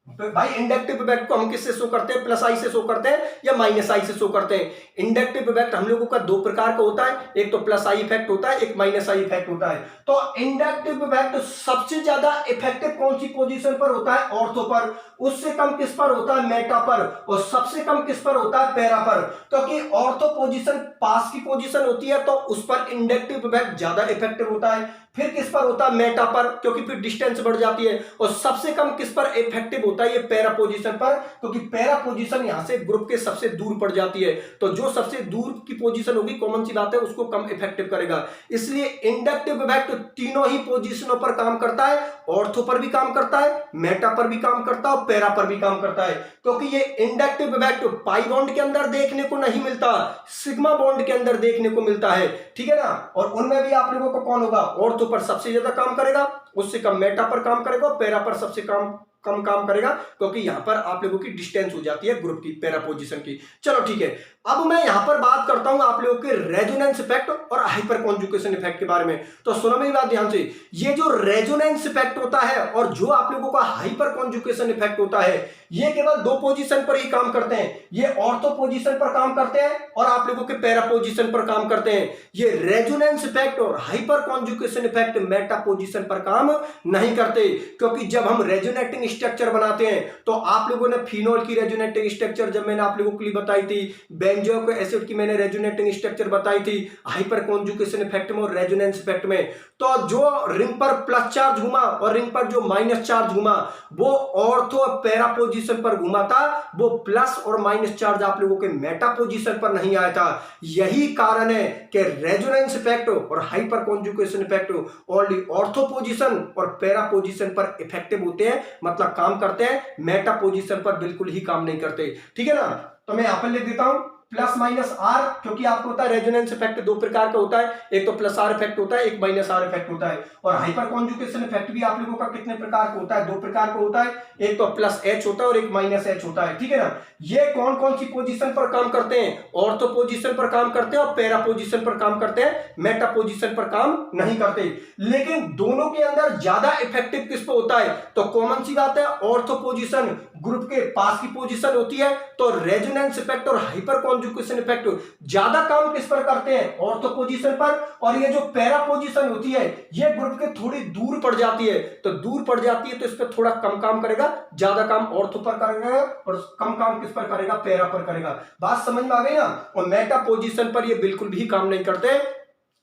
तो भाई इंडक्टिव इफेक्ट को हम किससे शो करते हैं? प्लस आई से शो करते हैं या माइनस आई से शो करते हैं? इंडक्टिव इफेक्ट हम लोगों का दो प्रकार का होता है, एक तो प्लस आई इफेक्ट होता है, एक माइनस आई इफेक्ट होता है। तो इंडक्टिव इफेक्ट सबसे ज्यादा इफेक्टिव कौन सी पोजीशन पर होता है? ऑर्थो पर। उससे कम किस पर होता है? मेटा पर। और सबसे कम किस पर होता है? पैरा पर। क्योंकि ऑर्थो पोजीशन पास की पोजीशन होती है तो उस पर इंडक्टिव इफेक्ट ज्यादा इफेक्टिव होता है। फिर किस पर होता है? मेटा पर, क्योंकि फिर डिस्टेंस बढ़ जाती है। और सबसे कम किस पर इफेक्टिव होता है? ये पैरा पोजीशन पर, क्योंकि पैरा पोजीशन यहां से ग्रुप के सबसे दूर पड़ जाती है। तो जो सबसे दूर की पोजीशन होगी, कॉमन सी बात है, उसको कम इफेक्टिव करेगा। इसलिए इंडक्टिव इफेक्ट तीनों ही पोजीशनों पर काम करता है। ऑर्थो पर भी काम करता है, मेटा पर भी काम करता है और पैरा पर भी काम करता है। क्योंकि ये इंडक्टिव इफेक्ट पाई बॉन्ड के अंदर देखने को नहीं मिलता, सिग्मा बॉन्ड के अंदर देखने को मिलता है। ठीक है ना? और उनमें भी आप लोगों को कौन होगा? ऑर्थो पर सबसे ज्यादा काम करेगा, उससे कम मेटा पर काम करेगा, पैरा पर सबसे कम काम करेगा, क्योंकि यहां पर आप लोगों की डिस्टेंस हो जाती है ग्रुप की, पैरा पोजीशन की। चलो ठीक है, अब मैं यहां पर बात करता हूं आप लोगों के रेजोनेंस इफेक्ट और हाइपर कॉन्जुगेशन इफेक्ट के बारे में। तो सुनो मेरी बात ध्यान से, ये जो रेजोनेंस इफेक्ट होता है और जो आप लोगों का हाइपर कॉन्जुगेशन इफेक्ट होता है, ये केवल दो पोजीशन पर ही काम करते हैं। ये ऑर्थो पोजीशन पर काम करते हैं और आप लोगों के पैरा पोजीशन पर काम करते हैं। ये रेजोनेंस इफेक्ट और hyper conjugation effect Meta position पर काम नहीं करते, क्योंकि जब हम रेजोनेटिंग स्ट्रक्चर बनाते हैं तो आप लोगों ने फिनोल की रेजोनेटिंग स्ट्रक्चर जब मैंने आप लोगों के लिए बताई थी, बेंजोइक एसिड की मैंने रेजोनेटिंग स्ट्रक्चर बताई थी हाइपर कॉन्जुगेशन इफेक्ट में और रेजोनेंस इफेक्ट में। तो जो रिंग पर प्लस चार्ज घुमा और रिंग पर जो माइनस चार्ज घुमा, वो ऑर्थो और पैरा पोजीशन पर घुमा था। वो प्लस और माइनस चार्ज आप लोगों के मेटा पोजीशन पर नहीं आया था। यही कारण है कि रेजोनेंस इफेक्ट और hyper conjugation effect only ortho position और पैरा पोजीशन पर इफेक्टिव होते हैं, मतलब काम करते हैं, मेटा पोजीशन पर बिल्कुल ही काम नहीं करते। ठीक है ना? तो मैं यहां पर लिख देता हूं प्लस माइनस आर, क्योंकि आपको होता है रेजोनेंस इफेक्ट दो प्रकार का होता है, एक तो प्लस आर इफेक्ट होता है, एक माइनस आर इफेक्ट होता है। और हाइपर कॉन्जुगेशन इफेक्ट भी आप लोगों का कितने प्रकार का होता है? दो प्रकार का होता है, एक तो प्लस एच होता है और एक माइनस एच होता है। ठीक है ना? ये कौन कौन सी पोजीशन पर काम करते हैं? ऑर्थो पोजीशन पर काम करते हैं और पैरा पोजीशन पर काम करते हैं, मेटा पोजीशन पर काम नहीं करते। लेकिन दोनों के अंदर ज्यादा इफेक्टिव किस पे होता है? तो कॉमन सी बात है, ऑर्थो पोजीशन ग्रुप के पास की पोजीशन होती है, तो रेजोनेंस इफेक्ट और हाइपर कॉन्जुगेशन इफेक्ट ज्यादा काम किस पर करते हैं? ऑर्थो पोजीशन पर। और ये जो पैरा पोजीशन होती है, ये ग्रुप के थोड़ी दूर पड़ जाती है, तो दूर पड़ जाती है तो इस पर थोड़ा कम काम करेगा, ज्यादा काम ऑर्थो पर करेगा और कम काम किस पर करेगा? पैरा पर करेगा। बात समझ में आ गई ना? और मेटा पोजीशन पर ये बिल्कुल भी काम नहीं करते,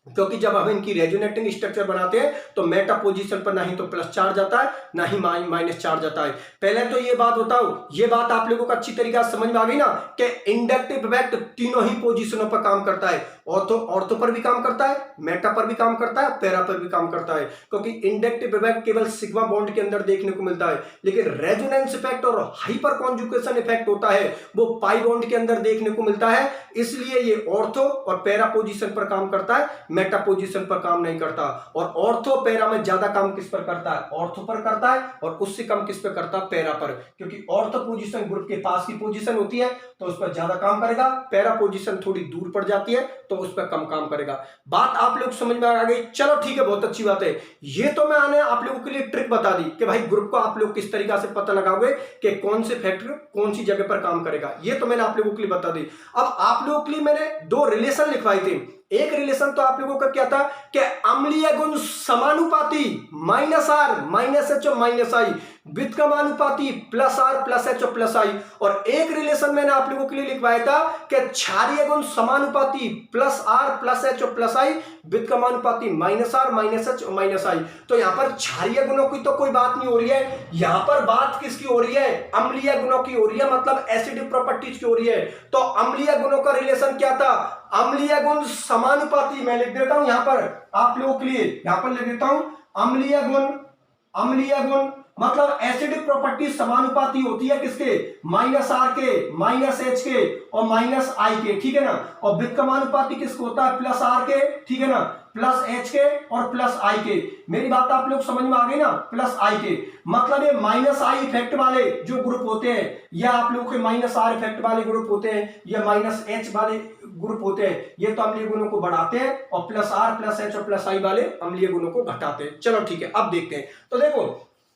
क्योंकि जब हम इनकी रेजोनेटिंग स्ट्रक्चर बनाते हैं तो मेटा पोजीशन पर ना ही तो प्लस चार्ज आता है ना ही माइनस चार्ज आता है। पहले तो ये बात बताओ, ये बात आप लोगों को अच्छी तरीके से समझ में आ गई ना कि इंडक्टिव इफेक्ट तीनों ही पोजीशनों पर काम करता है। ऑर्थो पर भी काम करता है, मेटा पर भी काम करता है, पैरा पर भी काम करता है, क्योंकि इंडक्टिव इफेक्ट केवल सिग्मा बॉन्ड के अंदर देखने को मिलता है। लेकिन रेजोनेंस इफेक्ट और हाइपर कॉन्जुगेशन इफेक्ट होता है वो पाई बॉन्ड के अंदर देखने को मिलता है। इसलिए ये ऑर्थो और पैरा पोजीशन पर काम करता है, मेटा पोजीशन पर काम नहीं करता। और ऑर्थो पैरा में ज्यादा काम किस पर करता है? ऑर्थो पर करता है, और उससे कम किस पर करता है? पैरा पर, क्योंकि ऑर्थो पोजीशन ग्रुप के पास की पोजीशन होती है तो उस पर ज्यादा काम करेगा, पैरा पोजीशन थोड़ी दूर पड़ जाती है तो उस पर कम काम करेगा। बात आप लोग समझ में आ गई? चलो ठीक है, बहुत अच्छी बात है। ये तो मैंने आप लोगों के लिए ट्रिक बता दी कि भाई ग्रुप को आप लोग किस तरीके से पता लगाओगे कि कौन से फैक्टर कौन सी जगह पर काम करेगा, ये तो मैंने आप लोगों के लिए बता दी। अब आप लोगों के लिए मैंने दो रिलेशन लिखवाई थी, एक रिलेशन तो आप लोगों का क्या था कि अम्लीय गुण समानुपाती माइनस आर माइनस एच और माइनस आई, व्युत्क्रमानुपाती प्लस आर प्लस एच और प्लस आई। और एक रिलेशन मैंने आप लोगों के लिए लिखवाया था कि क्षारीय गुण समानुपाती प्लस आर प्लस एच और प्लस आई, व्युत्क्रमानुपाती माइनस आर माइनस एच और माइनस आई। तो यहां पर क्षारीय गुणों की तो कोई बात नहीं हो रही है, यहां पर बात किसकी हो रही है, अम्लीय गुणों की हो रही है, मतलब एसिडिक प्रॉपर्टीज की हो रही है। तो अम्लीय गुणों का रिलेशन क्या था, अम्लीय गुण समानुपाती, मैं लिख देता हूं यहां पर आप लोगों के लिए, यहां पर लिख देता हूं अम्लीय गुण, अम्लीय गुण मतलब एसिडिक प्रॉपर्टी समानुपाती होती है किसके, माइनस आर के, माइनस एच के और माइनस आई के, ठीक है ना। और व्युत्क्रमानुपाती किसको होता है, प्लस आर के, ठीक है ना, प्लस एच के और प्लस आई के। मेरी बात आप लोग समझ में आ गई ना, प्लस आई के मतलब ये माइनस आई इफेक्ट वाले जो ग्रुप होते हैं, या आप लोगों के माइनस आर इफेक्ट वाले ग्रुप होते हैं, या माइनस एच वाले ग्रुप होते हैं, ये तो अम्लीय गुणों को बढ़ाते हैं, और प्लस आर प्लस एच और प्लस आई वाले अम्लीय गुणों को घटाते हैं। चलो ठीक है, अब देखते हैं। तो देखो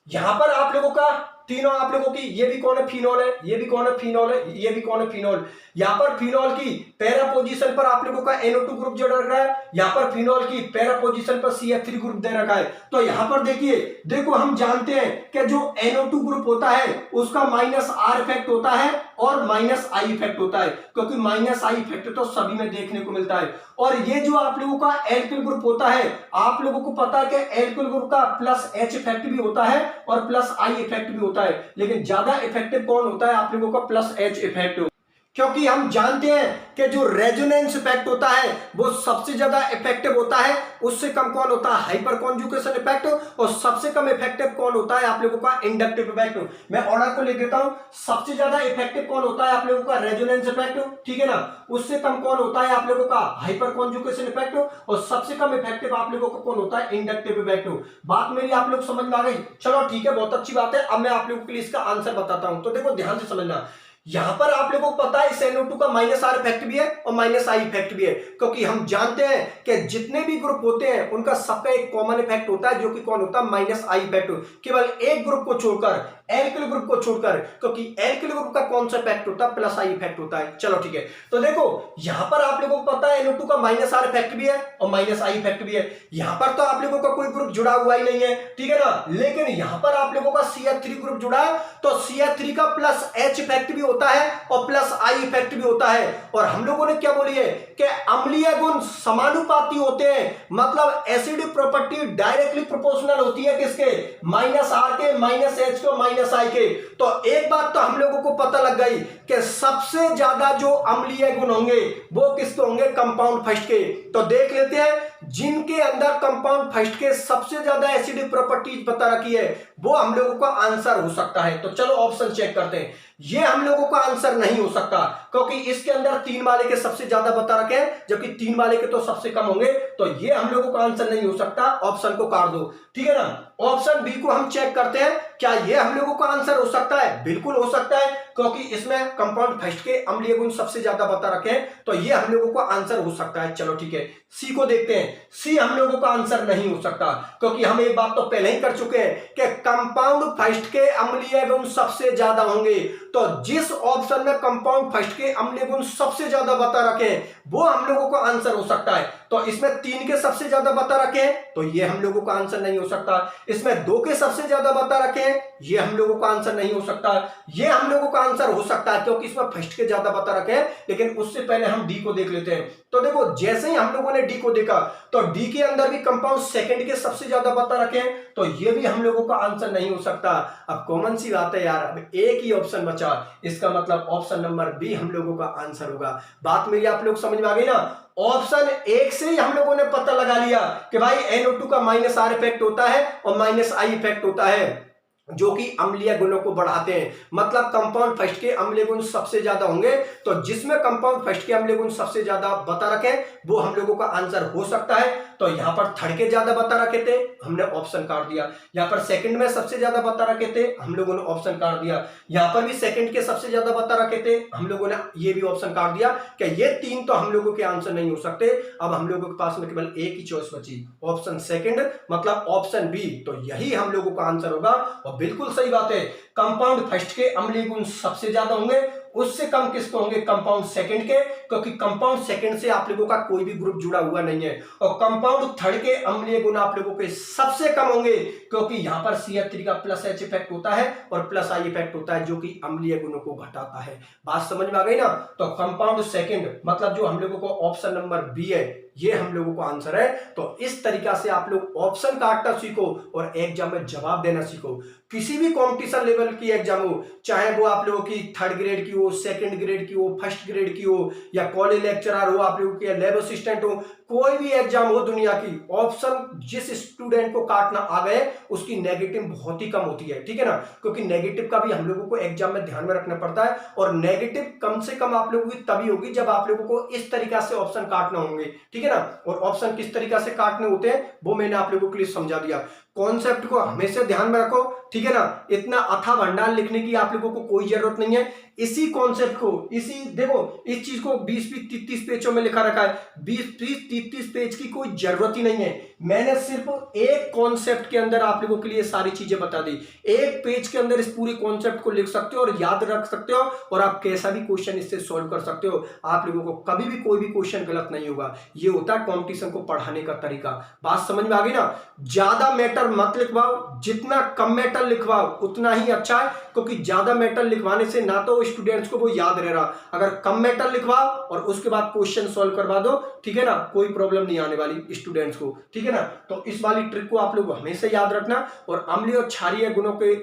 यहां पर आप लोगों का तीनों, आप लोगों की ये भी कौन है, फिनोल है, ये भी कौन है, फिनोल है, ये भी कौन है, फिनोल। यहां पर फिनोल की पैरा पोजीशन पर आप लोगों का NO2 ग्रुप जो रखा है, यहां पर फिनोल की पैरा पोजीशन पर CH3 ग्रुप दे रखा है। तो यहां पर देखिए, देखो हम जानते हैं कि जो NO2 ग्रुप होता है उसका माइनस आर इफेक्ट होता है और माइनस आई इफेक्ट होता है, क्योंकि माइनस आई इफेक्ट तो सभी में देखने को मिलता है। और ये जो आप लोगों का एल्किल ग्रुप होता है, आप लोगों को पता है कि एल्किल ग्रुप का प्लस एच इफेक्ट भी होता है और प्लस आई इफेक्ट भी होता है, लेकिन ज्यादा इफेक्टिव कौन होता है आप लोगों का, प्लस एच इफेक्ट। क्योंकि हम जानते हैं कि जो रेजोनेंस इफेक्ट होता है वो सबसे ज्यादा इफेक्टिव होता है, उससे कम कौन होता है, हाइपर कॉन्जुगेशन इफेक्ट, और सबसे कम इफेक्टिव कौन होता है आप लोगों का, इंडक्टिव इफेक्ट। मैं ऑर्डर को लिख देता हूं, सबसे ज्यादा इफेक्टिव कौन होता है आप लोगों का, रेजोनेंस इफेक्ट, ठीक है ना। उससे कम कौन होता है आप लोगों का, हाइपर कॉन्जुगेशन इफेक्ट, और सबसे कम इफेक्टिव आप लोगों को कौन होता है, इंडक्टिव इफेक्ट। बात मेरी आप लोग समझ में आ गई, चलो ठीक है, बहुत अच्छी बात है। अब मैं आप लोगों के लिए इसका आंसर बताता हूं, तो देखो ध्यान से समझना। यहां पर आप लोगों को पता है इस NO2 का माइनस आर इफेक्ट भी है और माइनस आई इफेक्ट भी है, क्योंकि हम जानते हैं कि जितने भी ग्रुप होते हैं उनका सबका एक कॉमन इफेक्ट होता है, जो कि कौन होता है, माइनस आई इफेक्ट। केवल एक ग्रुप को छोड़कर, एल्किल ग्रुप को छोड़कर, क्योंकि एल्किल ग्रुप का कौन सा इफेक्ट होता है, प्लस आई इफेक्ट होता है। चलो ठीक है, तो देखो यहां पर आप लोगों को पता है NO2 का माइनस आर इफेक्ट भी है और माइनस आई इफेक्ट भी है। यहां पर तो आप लोगों का कोई ग्रुप जुड़ा हुआ ही नहीं है, ठीक है ना, लेकिन यहां पर आप लोगों का CH3 ग्रुप जुड़ा है, तो CH3 का प्लस एच इफेक्ट भी होता है और प्लस आई इफेक्ट भी होता है। और हम लोगों ने क्या बोली है कि अम्लीय गुण समानुपाती होते हैं, मतलब एसिडिक प्रॉपर्टी डायरेक्टली प्रोपोर्शनल होती है किसके, माइनस आर के, माइनस एच के, माइनस आई के। तो एक बात तो हम लोगों को पता लग गई कि सबसे ज्यादा जो अम्लीय गुण होंगे वो किसके होंगे, कंपाउंड फर्स्ट के। तो देख लेते हैं जिनके अंदर कंपाउंड फर्स्ट के सबसे ज्यादा एसिडिक प्रॉपर्टीज बता रखी है, वो हम लोगों का आंसर हो सकता है। तो चलो ऑप्शन चेक करते हैं। ये हम लोगों का आंसर नहीं हो सकता, क्योंकि इसके अंदर 3 वाले के सबसे ज्यादा बता रखे हैं, जबकि 3 वाले के तो सबसे कम होंगे, तो ये हम लोगों का आंसर नहीं हो सकता। ऑप्शन को काट दो, ठीक है ना। ऑप्शन बी को हम चेक करते हैं, क्या ये हम लोगों का आंसर हो सकता है, बिल्कुल हो सकता है, क्योंकि इसमें कंपाउंड फर्स्ट के अम्लीय गुण सबसे ज्यादा बता रखे हैं, तो ये हम लोगों का आंसर हो सकता है। चलो ठीक है, सी को देखते हैं। सी हम लोगों का आंसर नहीं हो सकता, क्योंकि हम एक बात तो पहले ही कर चुके हैं कि कंपाउंड फर्स्ट के अम्लीय गुण सबसे ज्यादा होंगे। तो जिस ऑप्शन में कंपाउंड फर्स्ट के अम्लीय गुण सबसे ज्यादा बता रखे हैं वो हम लोगों का आंसर हो सकता है। तो इसमें 3 के सबसे ज्यादा बता रखे हैं, तो ये हम लोगों का आंसर नहीं हो सकता। इसमें 2 के सबसे ज्यादा बता रखे हैं, ये हम लोगों का आंसर नहीं हो सकता। ये हम लोगों का आंसर हो सकता है, क्योंकि इसमें फर्स्ट के ज्यादा बता रखे हैं, लेकिन उससे पहले हम डी को देख लेते हैं। तो देखो जैसे ही हम लोगों ने डी को देखा, तो डी के अंदर भी कंपाउंड सेकंड के सबसे ज्यादा बता रखे हैं, तो ये भी हम लोगों का आंसर नहीं हो सकता। अब कॉमन सी बात है यार, अब एक ही ऑप्शन बचा, इसका मतलब ऑप्शन नंबर बी हम लोगों का आंसर होगा। बात मेरी आप लोग समझ में आ गई ना। ऑप्शन 1 से ही हम लोगों ने पता लगा लिया कि भाई NO2 का माइनस आर इफेक्ट होता है और माइनस आई इफेक्ट होता है, जो कि अम्लीय गुणों को बढ़ाते हैं। मतलब कंपाउंड फर्स्ट के अम्लीय गुण सबसे ज्यादा होंगे, तो जिसमें कंपाउंड फर्स्ट के अम्लीय गुण सबसे ज्यादा बता रखे वो हम लोगों का आंसर हो सकता है। तो यहां पर थर्ड के ज्यादा बता रखे थे, हमने ऑप्शन काट दिया। यहां पर सेकंड में सबसे ज्यादा बता रखे थे, हम लोगों ने ऑप्शन काट दिया। यहां पर भी सेकंड के सबसे ज्यादा बता रखे थे, हम लोगों ने ये भी ऑप्शन काट दिया कि ये 3 तो हम लोगों के आंसर नहीं हो सकते। अब हम लोगों के पास में केवल एक ही चॉइस बची, ऑप्शन सेकंड मतलब ऑप्शन बी। तो यही हम लोगों का आंसर होगा, और बिल्कुल सही बात है, कंपाउंड फर्स्ट के अम्लीय गुण सबसे ज्यादा होंगे उससे कम किसके होंगे, कंपाउंड सेकंड के, क्योंकि कंपाउंड सेकंड से आप लोगों का कोई भी ग्रुप जुड़ा हुआ नहीं है। और कंपाउंड थर्ड के अम्लीय गुण आप लोगों के सबसे कम होंगे, क्योंकि यहां पर CH3 का प्लस H इफेक्ट होता है और प्लस I इफेक्ट होता है, जो कि अम्लीय गुणों को घटाता है। बात समझ में आ गई ना। तो कंपाउंड सेकंड मतलब जो हम लोगों को ऑप्शन नंबर बी है, ये हम लोगों को आंसर है। तो इस तरीका से आप लोग ऑप्शन काटना सीखो और एग्जाम में जवाब देना सीखो। किसी भी कंपटीशन लेवल की एग्जाम हो, चाहे वो आप लोगों की थर्ड ग्रेड की हो, सेकंड ग्रेड की हो, फर्स्ट ग्रेड की हो, या कॉलेज लेक्चरर हो, आप लोगों की लैब असिस्टेंट हो, कोई भी एग्जाम हो दुनिया की, ऑप्शन जिस स्टूडेंट को काटना आ गए उसकी नेगेटिव बहुत ही कम होती है, ठीक है ना। क्योंकि नेगेटिव का भी हम लोगों को एग्जाम में ध्यान में रखना पड़ता है, और नेगेटिव कम से कम आप लोगों की तभी होगी जब आप लोगों को इस तरीका से ऑप्शन काटना होंगे, ठीक है ना। और ऑप्शन किस तरीका से काटने होते हैं वो मैंने आप लोगों के लिए समझा दिया। कॉन्सेप्ट को हमेशा ध्यान में रखो, ठीक है ना। इतना अथा भंडार लिखने की आप लोगों को कोई जरूरत नहीं है। इसी कॉन्सेप्ट को, इसी देखो इस चीज को 20-20 30-30 पेजों में लिखा रखा है, 20-20 30-30 पेज की कोई जरूरत ही नहीं है। मैंने सिर्फ एक कॉन्सेप्ट के अंदर आप लोगों के लिए सारी चीजें बता दी। एक पेज के अंदर इस पूरे कॉन्सेप्ट को लिख सकते हो और याद रख सकते हो, और आप कैसा भी क्वेश्चन इससे सॉल्व कर सकते हो। आप लोगों को कभी भी कोई भी क्वेश्चन गलत नहीं होगा। ये होता है कंपटीशन को पढ़ाने का तरीका। बात समझ में आ गई ना। ज्यादा मैटर मत लिखवाओ, जितना कम मैटर लिखवाओ उतना ही अच्छा है, क्योंकि ज्यादा मैटर लिखवाने से ना तो स्टूडेंट्स को वो याद रह रहा। अगर कम मैटर लिखवाओ और उसके बाद क्वेश्चन सॉल्व करवा दो, ठीक है ना, कोई प्रॉब्लम नहीं आने वाली स्टूडेंट्स को, ठीक है ना। तो इस वाली ट्रिक को आप लोग हमेशा याद रखना। और अम्लीय और क्षारीय गुणों के,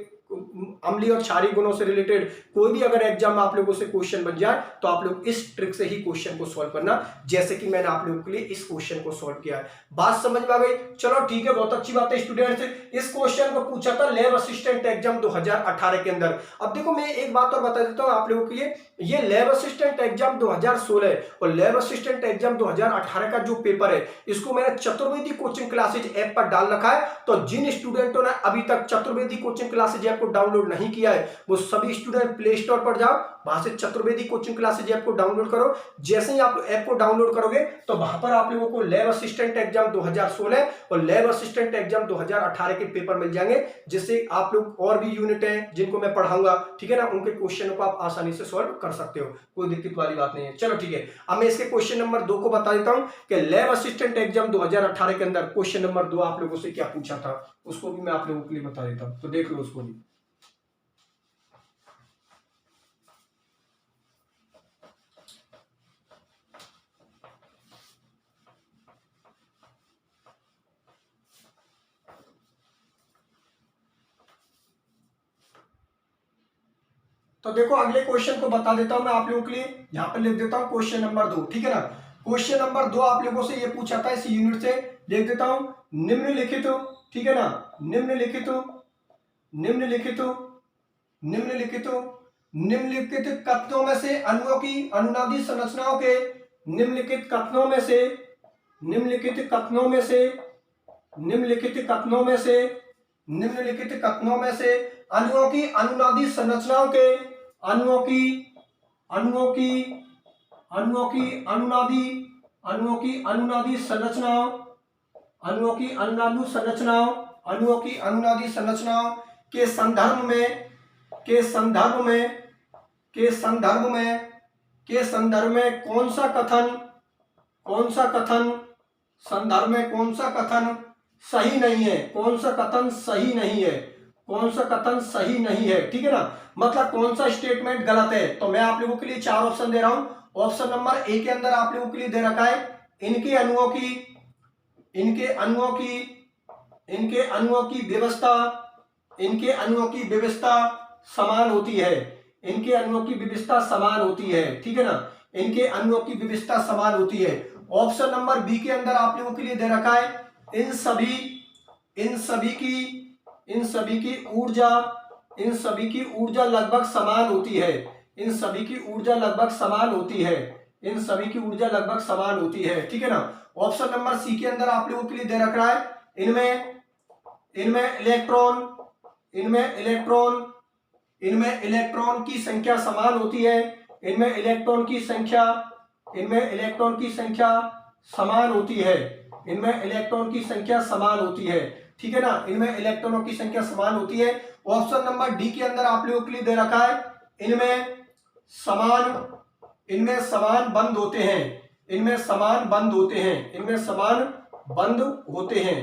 अम्लीय और क्षारीय गुणों से रिलेटेड कोई भी अगर एग्जाम में आप लोगों से क्वेश्चन बन जाए तो आप लोग इस ट्रिक से ही क्वेश्चन को सॉल्व करना, जैसे कि मैंने आप लोगों के लिए इस क्वेश्चन को सॉल्व किया है। बात समझ में आ गई। चलो ठीक है, बहुत अच्छी बात है स्टूडेंट्स। इस क्वेश्चन को पूछा था लैब असिस्टेंट एग्जाम 2018 के अंदर। अब देखो मैं एक बात और बता देता हूं आप लोगों के लिए, ये लैब असिस्टेंट एग्जाम 2016 और लैब असिस्टेंट एग्जाम 2018 का जो पेपर है, इसको मैंने चतुर्वेदी कोचिंग क्लासेज ऐप पर डाल रखा है। तो जिन स्टूडेंटों ने अभी तक चतुर्वेदी कोचिंग क्लासेज ऐप को डाउनलोड नहीं किया है, वो सभी स्टूडेंट प्ले स्टोर पर जाओ, वहां से चतुर्वेदी कोचिंग क्लासेज ऐप को डाउनलोड करो। जैसे ही आप ऐप को डाउनलोड करोगे तो वहां पर आप लोगों को लैब असिस्टेंट एग्जाम 2016 और लैब असिस्टेंट एग्जाम 2018 के पेपर मिल जाएंगे, जिससे आप लोग और भी यूनिट है जिनको मैं पढ़ाऊंगा, ठीक है ना, उनके क्वेश्चनों को आप आसानी से सॉल्व कर सकते हो। कोई दिक्कत वाली बात नहीं है। चलो ठीक है, अब मैं इसके क्वेश्चन नंबर 2 को बता देता हूं कि लैब असिस्टेंट एग्जाम 2018 के अंदर क्वेश्चन नंबर 2 आप लोगों से क्या पूछा था, उसको भी मैं आप लोगों के लिए बता देता हूं। तो देख लो उसको भी। तो देखो अगले क्वेश्चन को बता देता हूं मैं आप लोगों के लिए, यहां पर लिख देता हूं क्वेश्चन नंबर 2, ठीक है ना। क्वेश्चन नंबर 2 आप लोगों से ये पूछा था इस यूनिट से, लिख देता हूं निम्नलिखित, ठीक है ना, निम्नलिखित निम्नलिखित निम्नलिखित निम्नलिखित कथनों में से अणुओं की अनुनादी संरचनाओं के, निम्नलिखित कथनों में से, निम्नलिखित कथनों में से, निम्नलिखित कथनों में से, निम्नलिखित कथनों में से अणुओं की अनुनादी संरचनाओं के, अणुओं की अणुओं की अणुओं की अनुनादी अणुओं की अनुनादी संरचनाओं, अणुओं की अनुनादी संरचनाओं, अणुओं की अनुनादी संरचनाओं के संदर्भ में, के संदर्भ में, के संदर्भ में, के संदर्भ में कौन सा कथन, कौन सा कथन, संदर्भ में कौन सा कथन सही नहीं है, कौन सा कथन सही नहीं है, कौन सा कथन सही नहीं है, ठीक है ना, मतलब कौन सा स्टेटमेंट गलत है। तो मैं आप लोगों के लिए 4 ऑप्शन दे रहा हूं। ऑप्शन नंबर ए के अंदर आप लोगों के लिए दे रखा है इनके अणुओं की, इनके अणुओं की, इनके अणुओं की व्यवस्था, इनके अणुओं की व्यवस्था समान होती है, इनके अणुओं की व्यवस्था समान होती है, ठीक है ना, इनके अणुओं की व्यवस्था समान होती है। ऑप्शन नंबर बी के अंदर आप लोगों के लिए दे रखा है इन सभी की ऊर्जा, इन सभी की ऊर्जा लगभग समान होती है, इन सभी की ऊर्जा लगभग समान होती है, इन सभी की ऊर्जा लगभग समान होती है, ठीक है ना। ऑप्शन नंबर सी के अंदर आप लोगों के लिए दे रखा है इनमें इलेक्ट्रॉन, इनमें इलेक्ट्रॉन, इनमें इलेक्ट्रॉन की संख्या समान होती है, इनमें इलेक्ट्रॉन की संख्या, इनमें इलेक्ट्रॉन की संख्या समान होती है, इनमें इलेक्ट्रॉन की संख्या समान होती है, ठीक है ना, इनमें इलेक्ट्रॉनों की संख्या समान होती है। ऑप्शन नंबर डी के अंदर आप लोगों के लिए दे रखा है इनमें समान, इनमें समान बंद होते हैं, इनमें समान बंद होते हैं, इनमें समान बंद होते हैं,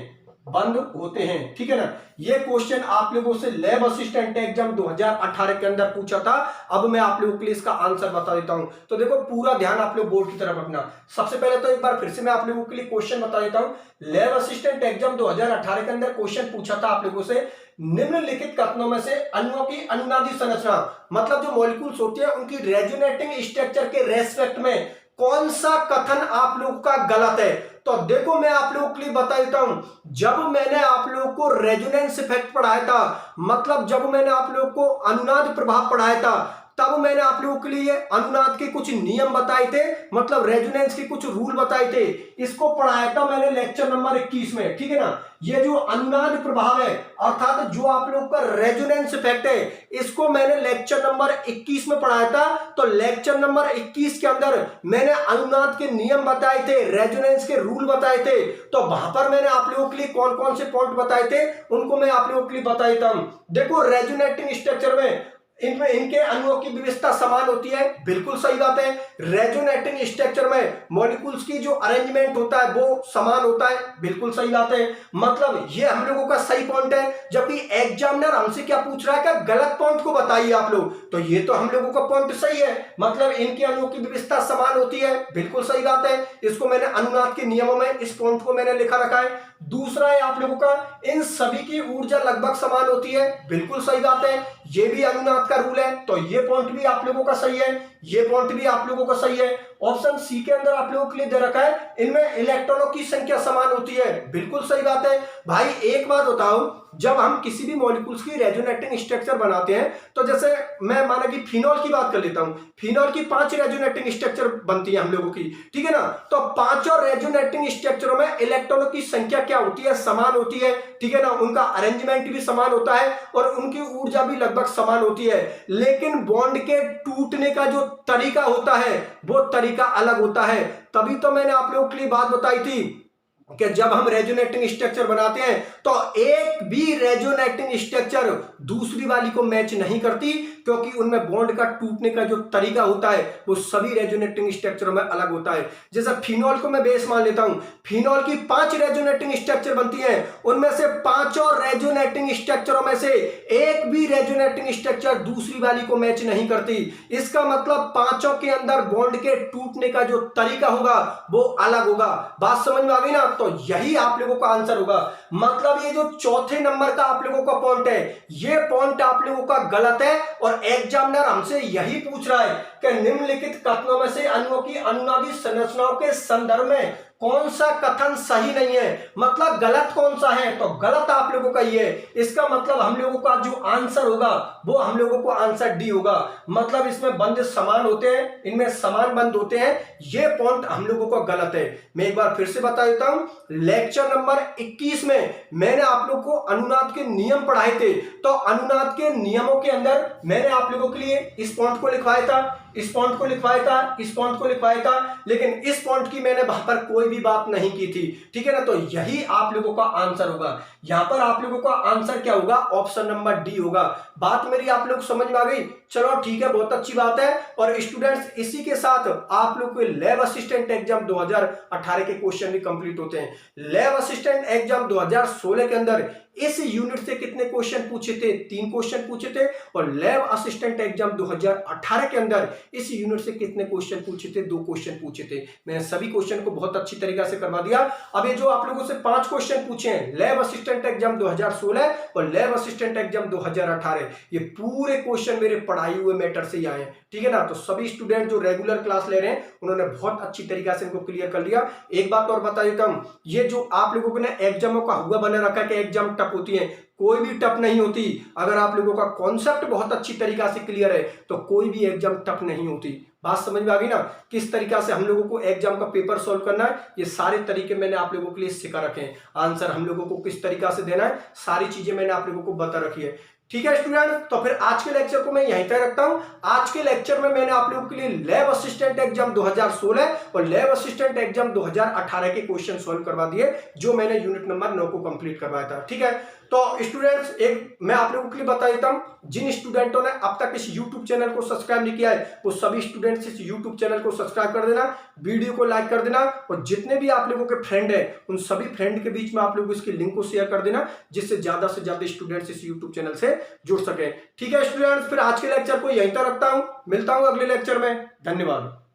बंद होते हैं, ठीक है ना। ये क्वेश्चन आप लोगों से लैब असिस्टेंट एग्जाम 2018 के अंदर पूछा था। अब मैं आप लोगों के लिए इसका आंसर बता देता हूं, तो देखो पूरा ध्यान आप लोग बोर्ड की तरफ रखना। सबसे पहले तो एक बार फिर से मैं आप लोगों के लिए क्वेश्चन बता देता हूं। लैब असिस्टेंट एग्जाम 2018 के अंदर क्वेश्चन पूछा था आप लोगों से, निम्नलिखित कथनों में से अणुओं की अनुनादी संरचना, मतलब जो मॉलिक्यूल्स होती है उनकी रेजोनेटिंग स्ट्रक्चर के रेस्पेक्ट में कौन सा कथन आप लोगों का गलत है। तो देखो मैं आप लोगों के लिए बता देता हूं, जब मैंने आप लोगों को रेजोनेंस इफेक्ट पढ़ाया था, मतलब जब मैंने आप लोगों को अनुनाद प्रभाव पढ़ाया था, तब मैंने आप लोगों के लिए अनुनाद के कुछ नियम बताए थे, मतलब रेजोनेंस के कुछ रूल बताए थे। इसको पढ़ाया था मैंने लेक्चर नंबर 21 में, ठीक है ना। ये जो अनुनाद प्रभाव है अर्थात जो आप लोगों का रेजोनेंस इफेक्ट है, इसको मैंने लेक्चर नंबर 21 में पढ़ाया था। तो लेक्चर नंबर 21 के अंदर मैंने अनुनाद के नियम बताए थे, रेजोनेंस के रूल बताए थे। तो वहां पर मैंने आप लोगों के लिए कौन कौन से पॉइंट बताए थे उनको मैं आप लोगों के लिए बता देता हूं। देखो रेजोनेटिंग स्ट्रक्चर में इनमें इनके अणुओं की विविधता समान होती है, बिल्कुल सही बात है। रेजोनेटिंग स्ट्रक्चर में मॉलिक्यूल्स की जो अरेंजमेंट होता है वो समान होता है, बिल्कुल सही बात है। मतलब ये हम लोगों का सही पॉइंट है। जबकि एग्जामिनर हमसे क्या पूछ रहा है कि गलत पॉइंट को बताइए आप लोग, तो ये तो हम लोगों का पॉइंट सही है, मतलब इनके अणुओं की विविधता समान होती है, बिल्कुल सही बात है। इसको मैंने अनुनाद के नियमों में इस पॉइंट को मैंने लिखा रखा है। दूसरा है आप लोगों का, इन सभी की ऊर्जा लगभग समान होती है, बिल्कुल सही बात है। ये भी अनुनाद का रूल है, तो ये पॉइंट भी आप लोगों का सही है, ये पॉइंट भी आप लोगों का सही है। ऑप्शन सी के अंदर आप लोगों के लिए दे रखा है, इनमें इलेक्ट्रॉनों की संख्या समान होती है, बिल्कुल सही बात है। भाई एक बात बताओ, जब हम किसी भी मॉलिक्यूल्स की रेजोनेटिंग स्ट्रक्चर बनाते हैं, तो जैसे मैं माना कि फिनॉल की बात कर लेता हूं, फिनॉल की 5 रेजोनेटिंग स्ट्रक्चर बनती है हम लोगों की, ठीक है ना। तो पांचों रेजोनेटिंग स्ट्रक्चरों में इलेक्ट्रॉनों की संख्या क्या होती है, समान होती है, ठीक है ना। उनका अरेंजमेंट भी समान होता है और उनकी ऊर्जा भी लगभग समान होती है। लेकिन बॉन्ड के टूटने का जो तरीका होता है वो तरीका अलग होता है। तभी तो मैंने आप लोगों के लिए बात बताई थी कि जब हम रेजोनेटिंग स्ट्रक्चर बनाते हैं तो एक भी रेजोनेटिंग स्ट्रक्चर दूसरी वाली को मैच नहीं करती, क्योंकि उनमें बॉन्ड का टूटने का जो तरीका होता है वो सभी रेजोनेटिंग स्ट्रक्चरों में अलग होता है। जैसे फिनॉल को मैं बेस मान लेता हूं, फिनॉल की 5 रेजोनेटिंग स्ट्रक्चर बनती हैं, उनमें से पांचों रेजोनेटिंग स्ट्रक्चरों में से एक भी रेजोनेटिंग स्ट्रक्चर दूसरी वाली को मैच नहीं करती। इसका मतलब पांचों के अंदर बॉन्ड के टूटने का जो तरीका होगा वो अलग होगा। बात समझ में आ गई ना। तो यही आप लोगों का आंसर होगा। मतलब ये जो चौथे नंबर का आप लोगों का पॉइंट है, ये पॉइंट आप लोगों का गलत है और एग्जामिनर हमसे यही पूछ रहा है कि निम्नलिखित कथनों में से अणुओं की अनुनादी संरचनाओं के संदर्भ में कौन सा कथन सही नहीं है, मतलब गलत कौन सा है। तो गलत आप लोगों का ये है। इसका मतलब हम लोगों का जो आंसर होगा वो हम लोगों को आंसर डी होगा। मतलब इसमें बंद समान होते हैं, इनमें समान बंद होते हैं, ये पॉइंट हम लोगों का गलत है। मैं एक बार फिर से बता देता हूं, लेक्चर नंबर 21 में मैंने आप लोगों को अनुनाद के नियम पढ़ाए थे। तो अनुनाद के नियमों के अंदर मैंने आप लोगों के लिए इस पॉइंट को लिखवाया था, इस पॉइंट को लिखवाया था, इस पॉइंट को लिखवाया था, लेकिन इस पॉइंट की मैंने वहां पर कोई भी बात नहीं की थी, ठीक है ना। तो यही आप लोगों का आंसर होगा। यहां पर आप लोगों का आंसर क्या होगा, ऑप्शन नंबर डी होगा। बात मेरी आप लोग समझ में आ गई? चलो ठीक है, बहुत अच्छी बात है। और स्टूडेंट्स इसी के साथ आप लोग के लैब असिस्टेंट एग्जाम 2018 के क्वेश्चन भी कंप्लीट होते हैं। लैब असिस्टेंट एग्जाम 2016 के अंदर इस यूनिट से कितने क्वेश्चन पूछे थे? 3 क्वेश्चन पूछे थे। और लैब असिस्टेंट एग्जाम 2018 के अंदर इस यूनिट से कितने क्वेश्चन पूछे थे? 2 क्वेश्चन पूछे थे। मैंने सभी क्वेश्चन को बहुत अच्छी तरीके से करवा दिया। अब ये जो आप लोगों से 5 क्वेश्चन पूछे हैं लैब असिस्टेंट एग्जाम 2016 और लैब असिस्टेंट एग्जाम 2018, ये पूरे क्वेश्चन मेरे पढ़ाई हुए मैटर से ही आए हैं, ठीक है ना। तो सभी स्टूडेंट जो रेगुलर क्लास ले रहे हैं उन्होंने बहुत अच्छी तरीके से इनको क्लियर कर लिया। एक बात और बता देता हूं, ये जो आप लोगों ने एग्जामों का हुआ बना रखा है कि एग्जाम टफ होती है, कोई भी टफ नहीं होती। अगर आप लोगों का कॉन्सेप्ट बहुत अच्छी तरीके से क्लियर है तो कोई भी एग्जाम टफ नहीं होती। बात समझ में आ गई ना, किस तरीके से हम लोगों को एग्जाम का पेपर सॉल्व करना है, ये सारे तरीके मैंने आप लोगों के लिए सिखा रखे हैं। आंसर हम लोगों को किस तरीके से देना है, सारी चीजें मैंने आप लोगों को बता रखी है। ठीक है स्टूडेंट, तो फिर आज के लेक्चर को मैं यहीं तक रखता हूं। आज के लेक्चर में मैंने आप लोगों के लिए लैब असिस्टेंट एग्जाम 2016 और लैब असिस्टेंट एग्जाम 2018 के क्वेश्चन सॉल्व करवा दिए, जो मैंने यूनिट नंबर 9 को कंप्लीट करवाया था। ठीक है, तो स्टूडेंट्स एक मैं आप लोगों के लिए बता देता हूं, जिन स्टूडेंटों ने अब तक इस यूट्यूब चैनल को सब्सक्राइब नहीं किया है वो सभी स्टूडेंट्स इस यूट्यूब चैनल को सब्सक्राइब कर देना, वीडियो को लाइक कर देना, और जितने भी आप लोगों के फ्रेंड है उन सभी फ्रेंड के बीच में आप लोग इसकी लिंक को शेयर कर देना, जिससे ज्यादा से ज्यादा स्टूडेंट्स इस यूट्यूब चैनल से जुड़ सके। ठीक है स्टूडेंट्स, फिर आज के लेक्चर को यहीं तक रखता हूं, मिलता हूं अगले लेक्चर में। धन्यवाद।